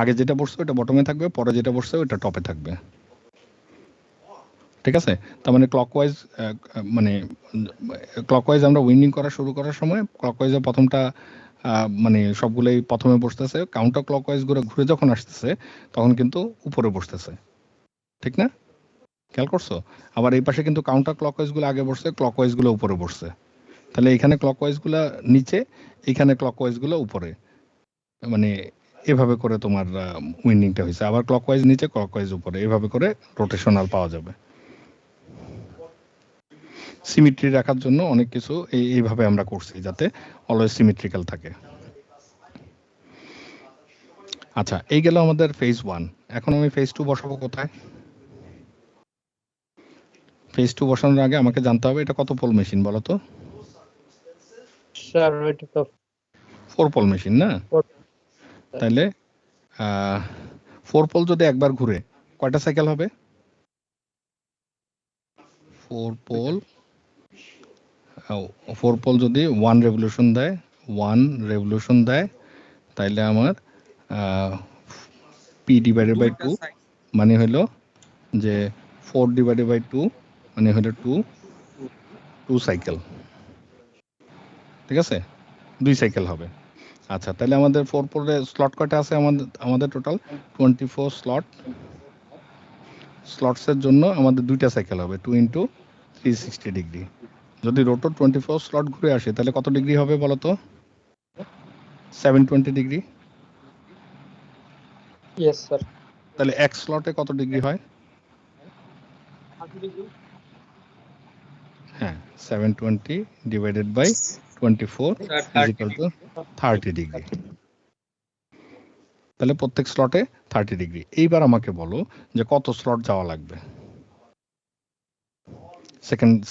আগে যেটা বসছে ওটা বটমে থাকবে, পরে যেটা বসছে ওটা টপে থাকবে। ঠিক আছে, তার মানে ক্লকওয়াইজ আমরা উইন্ডিং করা শুরু করার সময় ক্লকওয়াইজে প্রথমটা মানে সবগুলোই প্রথমে বসতেছে, কাউন্টার ক্লকওয়াইজ ঘুরে যখন আসতেছে তখন কিন্তু উপরে বসতেছে, ঠিক না? খেয়াল করছো? আবার এই পাশে কিন্তু কাউন্টার ক্লকওয়াইজগুলো আগে বসছে, ক্লকওয়াইজগুলো উপরে বসছে। তাহলে এখানে ক্লকওয়াইজগুলো নিচে, এখানে ক্লকওয়াইজগুলো উপরে, মানে এভাবে করে তোমার উইন্ডিংটা হয়েছে। আবার ক্লকওয়াইজ নিচে, ক্লকওয়াইজ উপরে, এভাবে করে রোটেশনাল পাওয়া যাবে। সিমেট্রি রাখার জন্য অনেক কিছু এইভাবে আমরা করছি যাতে অলওয়েজ সিমেট্রিক্যাল থাকে। আচ্ছা, এই গেল আমাদের ফেজ 1। এখন আমি ফেজ 2 বসাবো কোথায়? ফেজ 2 বসানোর আগে আমাকে জানতে হবে এটা কত পোল মেশিন বলো তো? স্যার এটা তো 4 পোল মেশিন না? তাহলে 4 পোল যদি একবার ঘুরে কয়টা সাইকেল হবে? 4 পোল যদি 1 রেভলিউশন দেয় তাইলে আমার p ডিভাইডেড বাই 2 মানে হলো যে 4 ডিভাইডেড বাই 2 মানে হলো 2 সাইকেল। ঠিক আছে, 2 সাইকেল হবে। আচ্ছা, তাহলে আমাদের 4 পোলে স্লট কয়টা আছে? আমাদের টোটাল 24 স্লটসের জন্য আমাদের 2টা সাইকেল হবে, 2 × 360 ডিগ্রি। যদি রোটর 24 স্লট ঘুরে আসে তাহলে কত ডিগ্রি হবে বলো তো? 720 ডিগ্রি। Yes sir. তাহলে এক স্লটে কত ডিগ্রি হয়? হ্যাঁ, 720 ডিভাইডেড বাই 24 30 ডিগ্রি। তাহলে প্রত্যেক স্লটে 30 ডিগ্রি। এইবার আমাকে বলো যে কত স্লট যাওয়া লাগবে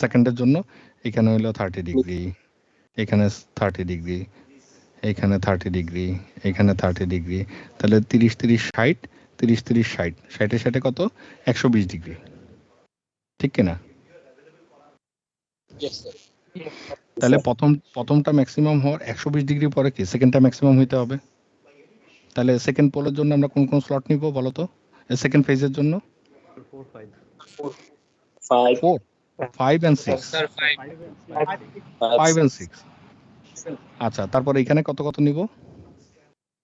সেকেন্ডের জন্য। এখানে হলো 30 ডিগ্রি, এখানে 30 ডিগ্রি, এখানে 30 ডিগ্রি, এখানে 30 ডিগ্রি। তাহলে 30 30 60, 30 30 60, 60 60 কত? 120 ডিগ্রি, ঠিক কিনা? তাহলে প্রথমটা ম্যাক্সিমাম হওয়ার 120 ডিগ্রি পরে কি সেকেন্ডটা ম্যাক্সিমাম হইতে হবে। তাহলে সেকেন্ড পোলের জন্য আমরা কোন কোন স্লট নিব বলো তো? সেকেন্ড ফেজের জন্য 4 5 and 6 5 and 6। আচ্ছা, তারপরে এখানে কত কত নিব?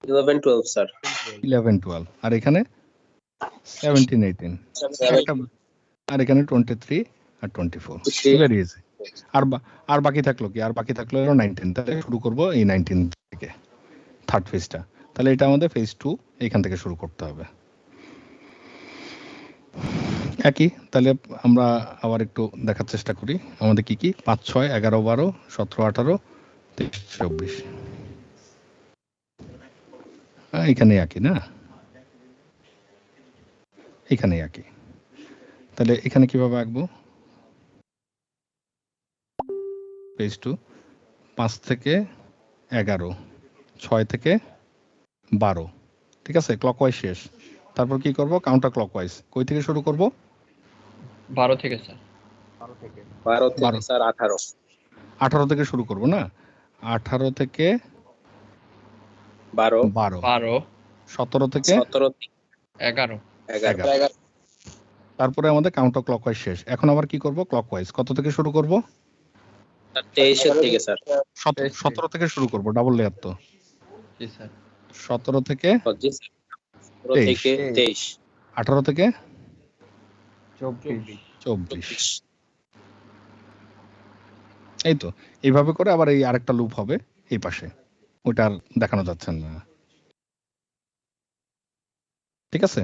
11 12 স্যার। 11 12, আর এখানে 17 18, আর এখানে 23 আর 24। Very easy. আর বাকি থাকলো কি? আর বাকি থাকলো 19। তাহলে শুরু করব এই 19 থেকে থার্ড ফেজটা। তাহলে এটা আমাদের ফেজ 2 এখান থেকে শুরু করতে হবে। একই, তাহলে আমরা আবার একটু দেখার চেষ্টা করি আমাদের কি কি 5 6 11 12 17 18 23 24। এখানে একই না? এখানে একই। তাহলে এখানে কিভাবে আঁকবো? পেজ 2 5 থেকে 11, 6 থেকে 12। ঠিক আছে, ক্লকওয়াইজ শেষ। তারপর কি করব? Counter clockwise. কই থেকে শুরু করব? 12 থেকে স্যার। 12 থেকে স্যার 18 থেকে শুরু করব না? 18 থেকে 12 17 থেকে 11। তারপরে আমাদের কাউন্টার ক্লকওয়াইজ শেষ। এখন আবার কি করব? ক্লকওয়াইজ। কত থেকে শুরু করব? 23 থেকে স্যার। 17 থেকে শুরু করব, ডাবল লেয়ার তো। জি স্যার। 17 থেকে 23, 18 থেকে 24। এই তো, এইভাবে করে আবার এই আরেকটা লুপ হবে এই পাশে, ওইটা আর দেখানো যাচ্ছে না। ঠিক আছে,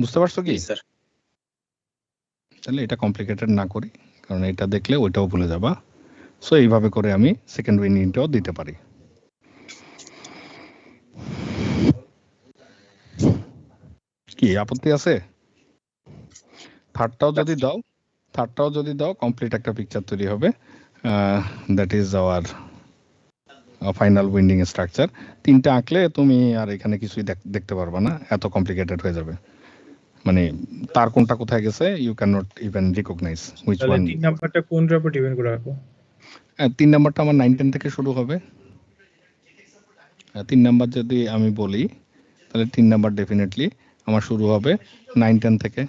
বুঝতে পারছো কি? স্যার। তাহলে এটা কমপ্লিকেটেড না করি, কারণ এটা দেখলে ওইটাও ভুলে যাবা। সো এইভাবে করে আমি সেকেন্ড উইন্ডিংটাও দিতে পারি। কি আপত্তি আছে? থার্ডটাও যদি দাও কমপ্লিট একটা পিকচার তৈরি হবে। That is our final winding structure. 3টা আঁকলে তুমি আর এখানে কিছুই দেখতে পারবা না, এত কমপ্লিকেটেড হয়ে যাবে। মানে তার কোনটা কোথায় গেছে you can not even recognise which one. 3 নাম্বারটা কোন ড্রপে ডিপেন্ড করে রাখবো? 3 নাম্বারটা আমার 9-10 থেকে শুরু হবে। 3 নাম্বার যদি আমি বলি তাহলে 3 নাম্বার ডেফিনেটলি আমার শুরু হবে 9-10 থেকে।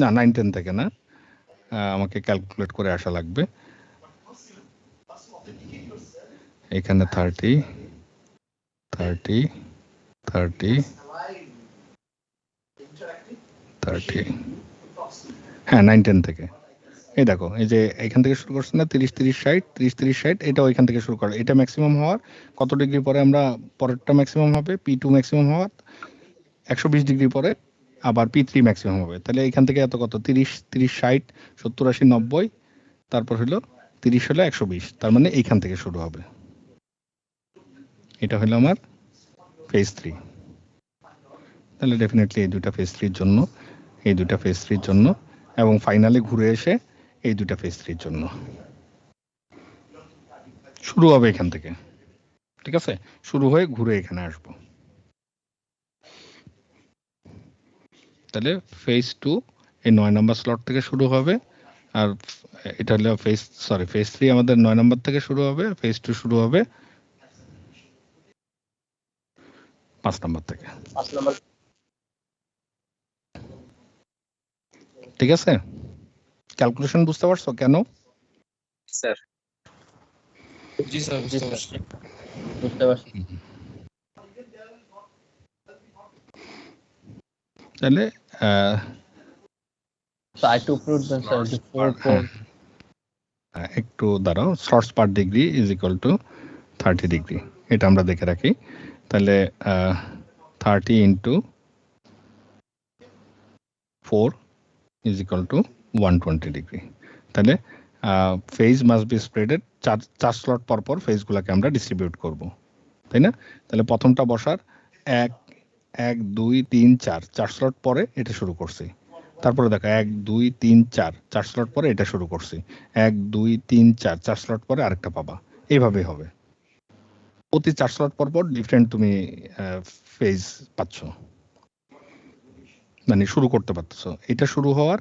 না 9-10 থেকে না, আমাকে ক্যালকুলেট করে আসা লাগবে। এখানে 30 30 30 30 হ্যাঁ 9-10 থেকে। এই দেখো এই যে এখান থেকে শুরু করছে না 30-30-60 30-30-60, এটা ওইখান থেকে শুরু করে। এটা ম্যাক্সিমাম হওয়ার কত ডিগ্রি পরে আমরা পরেরটা ম্যাক্সিমাম হবে, P2 ম্যাক্সিমাম হওয়ার 120 ডিগ্রি পরে আবার P3 ম্যাক্সিমাম হবে। তাহলে এখান থেকে এত কত 30-30-60 70-80-90, তারপর হলো 30 হলো 120, তার মানে এইখান থেকে শুরু হবে। এটা হলো আমার ফেজ 3। তাহলে ডেফিনেটলি এই দুইটা ফেজ 3 এর জন্য, এই দুইটা ফেজ 3 এর জন্য, এবং ফাইনালি ঘুরে এসে এই দুইটা ফেজ 3 এর জন্য শুরু হবে এখান থেকে। ঠিক আছে, শুরু হয়ে ঘুরে এখানে আসবো। তাহলে ফেজ 2 এই 9 নাম্বার স্লট থেকে শুরু হবে, আর এটা হলো ফেজ 3 আমাদের 9 নাম্বার থেকে শুরু হবে, ফেজ 2 শুরু হবে 5 নাম্বার থেকে। ঠিক আছে, ক্যালকুলেশন বুঝতে পারছো কেন? স্যার জি স্যার বুঝতে পারছি। বুঝতে পারছি। তাহলে আরেকটু উপরে উঠবেন স্যার, যে 4 একটু দাঁড়াও, slots per degree is equal to 30 degree, এটা আমরা দেখে রাখি। তাহলে 30 into 4 is equal to 120 degree. তাহলে phase must be spreaded, 4 slot পর পর ফেজগুলোকে আমরা ডিস্ট্রিবিউট করব, তাই না? তাহলে প্রথমটা বসার 1 1 2 3 4 4 স্লট পরে এটা শুরু করছি। তারপরে দেখো 1 2 3 4 4 স্লট পরে এটা শুরু করছি, 1 2 3 4 4 স্লট পরে আরেকটা পাবা। এইভাবে হবে, প্রতি 4 স্লট পর পর ডিফারেন্ট তুমি ফেজ পাচ্ছ, মানে শুরু করতে পারতেছো। এটা শুরু হওয়ার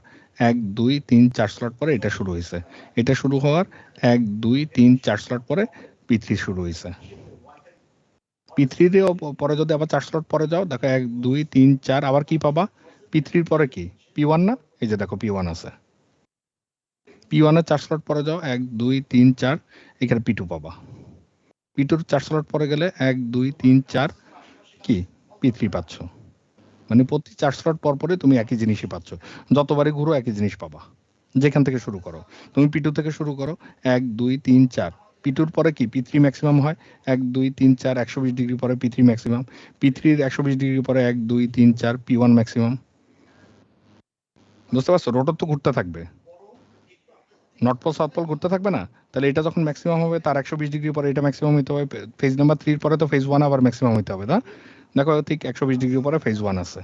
1 2 3 4 স্লট পরে এটা শুরু হয়েছে, এটা শুরু হওয়ার 1 2 3 4 স্লট পরে P3 শুরু হয়েছে। P3 এর পরে যদি আবার 4 স্লট পরে যাও, দেখো 1 2 3 4 আবার কি পাবা? P3 এর পরে কি P1 না? এই যে দেখো P1 আছে, P1 এর 4 স্লট পরে যাও 1 2 3 4, এখানে P2 পাবা। P2 এর 4 স্লট পরে গেলে 1 2 3 4 কি P3 পাচ্ছ। মানে প্রতি 4 স্লট পর পরে তুমি একই জিনিসই পাচ্ছ, যতবারই ঘুরো একই জিনিস পাবা। যেখান থেকে শুরু করো, তুমি P2 থেকে শুরু করো 1 2 3 4, P2 এর পরে কি P3 ম্যাক্সিমাম হয় 1 2 3 4, 120 ডিগ্রি পরে P3 ম্যাক্সিমাম, P3 এর 120 ডিগ্রি পরে 1 2 3 4 P1 ম্যাক্সিমাম। বুঝতে পারছো? রোটর তো ঘুরতে থাকবে, নর্থ পোল সাউথ পোল ঘুরতে থাকবে না? তাহলে এটা যখন ম্যাক্সিমাম হবে তার 120 ডিগ্রি পরে এটা ম্যাক্সিমাম হতে হবে। ফেজ নাম্বার 3 এর পরে তো ফেজ 1 আবার ম্যাক্সিমাম হতে হবে, না? দেখো ঠিক 120 ডিগ্রি পরে ফেজ 1 আছে,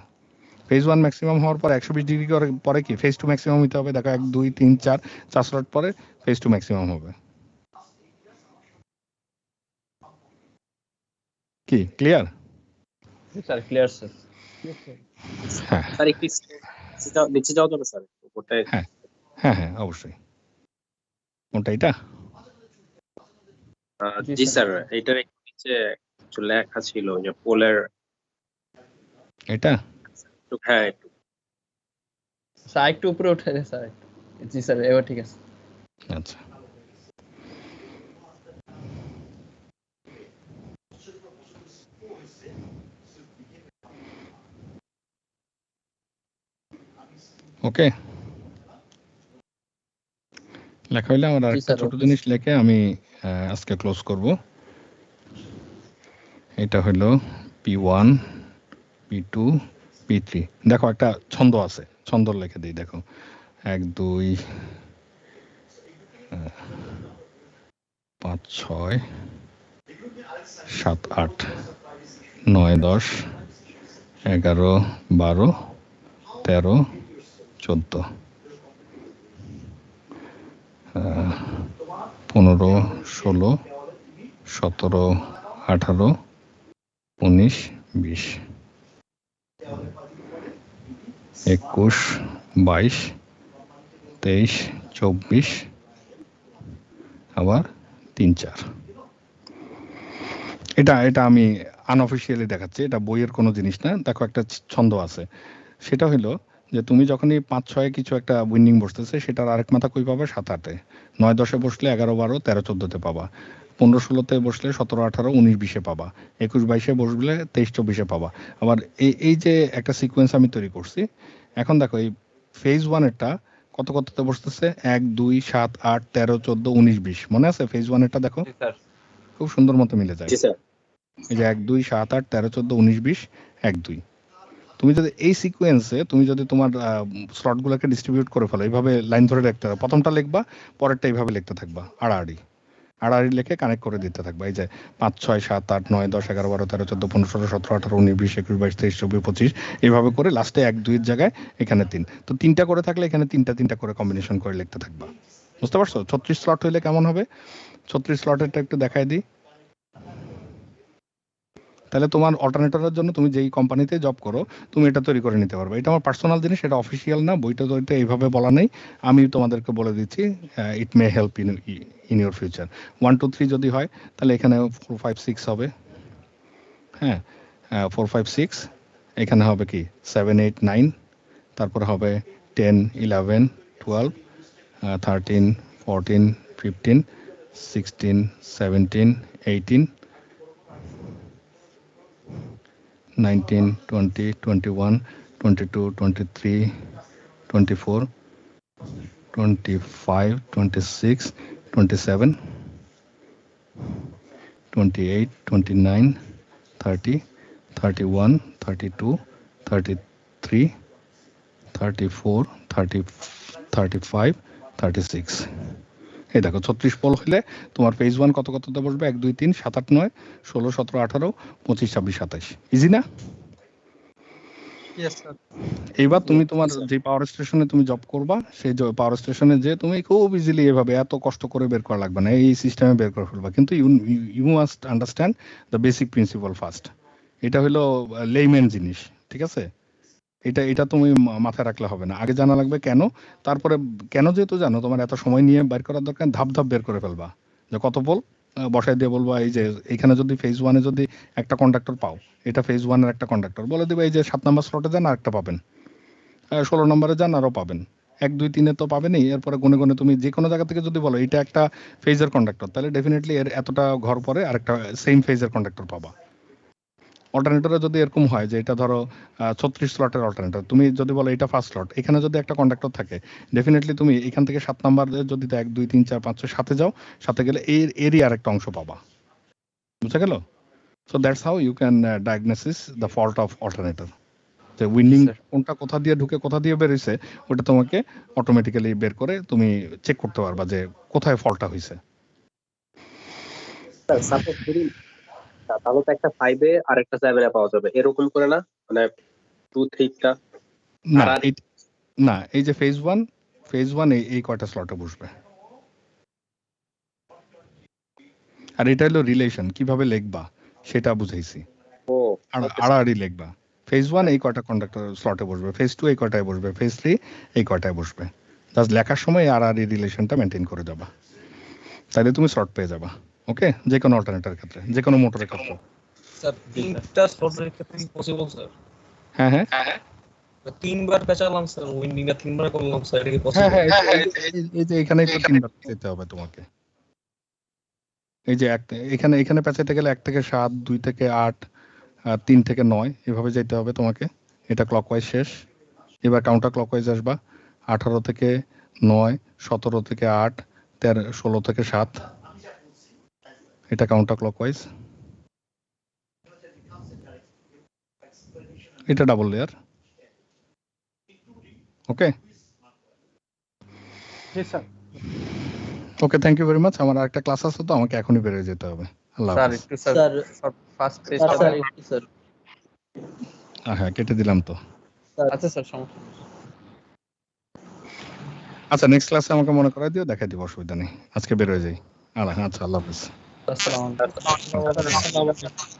ফেজ 1 ম্যাক্সিমাম হওয়ার পর 120 ডিগ্রি পরে কি ফেজ 2 ম্যাক্সিমাম হতে হবে। দেখো 1 2 3 4 4 স্লট পরে ফেজ 2 ম্যাক্সিমাম হবে। কি ক্লিয়ার? Sir clear sir. হ্যাঁ স্যার একটু নিচে যাও যাবে স্যার উপরটায়? হ্যাঁ হ্যাঁ হ্যাঁ অবশ্যই। কোনটা এটা? জি স্যার, এইটার একটু নিচে কিছু লেখা ছিল যে পোলের। এটা হ্যাঁ একটু স্যার একটু উপরে উঠে দেন স্যার। জি স্যার এবার ঠিক আছে। আচ্ছা ওকে, লেখা হইলে আমার আরেকটা ছোট জিনিস লেখে আমি আজকে ক্লোজ করব। এটা হলো P1 P2 P3। দেখো একটা ছন্দ আছে, ছন্দ লিখে দিই। দেখো 1 2 5 6 7 8 9 10 11 12 13 14 15 16 17 18 19 20 21 22 23 24 আবার 3 4। এটা আমি আনঅফিশিয়ালি দেখাচ্ছি, এটা বইয়ের কোনো জিনিস না। দেখো একটা ছন্দ আছে, সেটা হলো যে তুমি যখনই 5 6 কিছু একটা উইন্ডিং বসতেছে, সেটার আরেক মাথা কই পাবে? 7 8-এ। 9 10-এ বসলে 11 12 13 14-তে পাবা। 15 16-তে বসলে 17 18 19 20-এ পাবা। 21 22-এ বসলে 23 24-এ পাবা। আবার এই যে একটা সিকোয়েন্স আমি তৈরি করছি, এখন দেখো এই ফেজ 1 এরটা কত কততে বসতেছে? 1 2 7 8 13 14 19 20। মনে আছে ফেজ 1 এরটা? দেখো খুব সুন্দর মতো মিলে যায়। এই যে 1 2 7 8 13 14 19 20 1 2। তুমি যদি এই সিকোয়েন্সে তুমি যদি তোমার স্লটগুলোকে ডিস্ট্রিবিউট করে ফেলো, এইভাবে লাইন ধরে লিখতে হবে। প্রথমটা লিখবা, পরেরটা এইভাবে লিখতে থাকবা, আড়াআড়ি লিখে কানেক্ট করে দিতে থাকবা। এই যে 5 6 7 8 9 10 11 12 13 14 15 16 17 18 19 20 21 22 23 24 25 এইভাবে করে লাস্টে 1 2 এর জায়গায় এখানে 3। তো 3টা করে থাকলে এখানে 3টা করে কম্বিনেশন করে লিখতে থাকবা। বুঝতে পারছো? 36 স্লট হইলে কেমন হবে? 36 স্লটেরটা একটু দেখাই দিই। তাহলে তোমার অল্টারনেটরের জন্য তুমি যেই কোম্পানিতে জব করো, তুমি এটা তৈরি করে নিতে পারবে। এটা আমার পার্সোনাল জিনিস, এটা অফিসিয়াল না, বইটা তো এটা এইভাবে বলা নেই। আমি তোমাদেরকে বলে দিচ্ছি, it may help in your future. 1 2 3 যদি হয় তাহলে এখানে 4 5 6 হবে। হ্যাঁ, 4 5 6, এখানে হবে কি 7 8 9, তারপরে হবে 10 11 12 13 14 15 16 17 18 19 20 21 22 23 24 25 26 27 28 29 30 31 32 33 34 30 35 36। এই দেখো 36 পোল হলে তোমার ফেজ 1 কত কততে বসবে? 1 2 3 7 8 9 16 17 18 25 26 27। ইজি না? এইবার তুমি তোমার যে পাওয়ার স্টেশনে তুমি জব করবা, সেই পাওয়ার স্টেশনে যে তুমি খুব ইজিলি এভাবে এত কষ্ট করে বের করা লাগবে না, এই সিস্টেমে বের করে ফেলবা। কিন্তু you must understand the basic principle first. এটা হলো লেইম্যান জিনিস, ঠিক আছে? এটা তুমি মাথায় রাখলে হবে না, আগে জানা লাগবে কেন। তারপরে কেন যেহেতু জানো, তোমার এত সময় নিয়ে বের করার দরকার, ধাপ ধাপ বের করে ফেলবা যে কত পোল বসাই দিয়ে বলবা এই যে এখানে যদি ফেজ 1-এ যদি একটা কন্ডাক্টর পাও, এটা ফেজ 1-এর একটা কন্ডাক্টর, বলে দিবে এই যে 7 নম্বর স্লটে যান আরেকটা পাবেন, 16 নম্বরে যান আরও পাবেন, 1 2 3-এ তো পাবেনই। এরপরে গুনে গুনে তুমি যে কোনো জায়গা থেকে যদি বলো এটা একটা ফেজের কন্ডাক্টর, তাহলে ডেফিনেটলি এর এতটা ঘর পরে আরেকটা সেম ফেজের কন্ডাক্টর পাবা। অল্টারনেটরে যদি এরকম হয় যে এটা ধরো 36 স্লটের অল্টারনেটর, তুমি যদি বলো এটা ফার্স্ট স্লট, এখানে যদি একটা কন্ডাক্টর থাকে, ডেফিনেটলি তুমি এখান থেকে 7 নাম্বার যদি 1 2 3 4 5 6 7-এ যাও, 7-এ গেলে এরই আরেকটা অংশ পাবা। বুঝা গেল? So that's how you can diagnosis the fault of alternator. যে উইন্ডিং কোনটা কোথা দিয়ে ঢুকে কোথা দিয়ে বেরিয়েছে, ওটা তোমাকে অটোমেটিক্যালি বের করে তুমি চেক করতে পারবা যে কোথায় ফল্টটা হয়েছে। সাপোজ ধরি তাহলে তো একটা 5-এ আর একটা 7-এ পাওয়া যাবে, এরকম করে না? মানে 2 3টা না, এই যে ফেজ 1 এই কয়টা স্লটে বসবে, আর এটা হলো রিলেশন, কিভাবে লিখবা সেটা বুঝাইছি। আড়াআড়ি লিখবা। ফেজ 1 এই কয়টা কন্ডাক্টর স্লটে বসবে, ফেজ 2 এই কয়টায় বসবে, ফেজ 3 এই কয়টায় বসবে। জাস্ট লেখার সময় আড়াআড়ি রিলেশনটা মেনটেন করে যাবা, তাহলে তুমি স্লট পেয়ে যাবা। ওকে, যে কোনো অল্টারনেটরের ক্ষেত্রে, যে কোনো মোটরের ক্ষেত্রে। স্যার 3টা স্লটের ক্ষেত্রে কি পসিবল স্যার? হ্যাঁ হ্যাঁ, 3বার পেঁচালাম স্যার, উইন্ডিংটা 3বার করলাম স্যার, এটা কি পসিবল? হ্যাঁ, এই যে এখানেই তো 3বার পেতে হবে তোমাকে। এই যে এখানে পেঁচাইতে গেলে 1 থেকে 7, 2 থেকে 8, 3 থেকে 9 এভাবে যেতে হবে তোমাকে। এটা ক্লকওয়াইজ শেষ। এবার কাউন্টার ক্লকওয়াইজ আসবা, 18 থেকে 9, 17 থেকে 8, 13 16 থেকে 7, এটা কাউন্টার ক্লকওয়াইজ। এটা ডাবল লেয়ার। ওকে, জি sir. Okay, thank you very much. আমার আরেকটা ক্লাস আছে, তো আমাকে এখনই বেরিয়ে যেতে হবে। আল্লাহ হাফেজ। স্যার ফার্স্ট পেজটা স্যার। হ্যাঁ, কেটে দিলাম তো। আচ্ছা স্যার, সমস্যা নেই। আচ্ছা, নেক্সট ক্লাসে আমাকে মনে করাই দিও, দেখাই দিব, অসুবিধা নেই। আজকে বেরোয় যাই। আচ্ছা, আল্লাহ হাফেজ। আসসালামু আলাইকুম।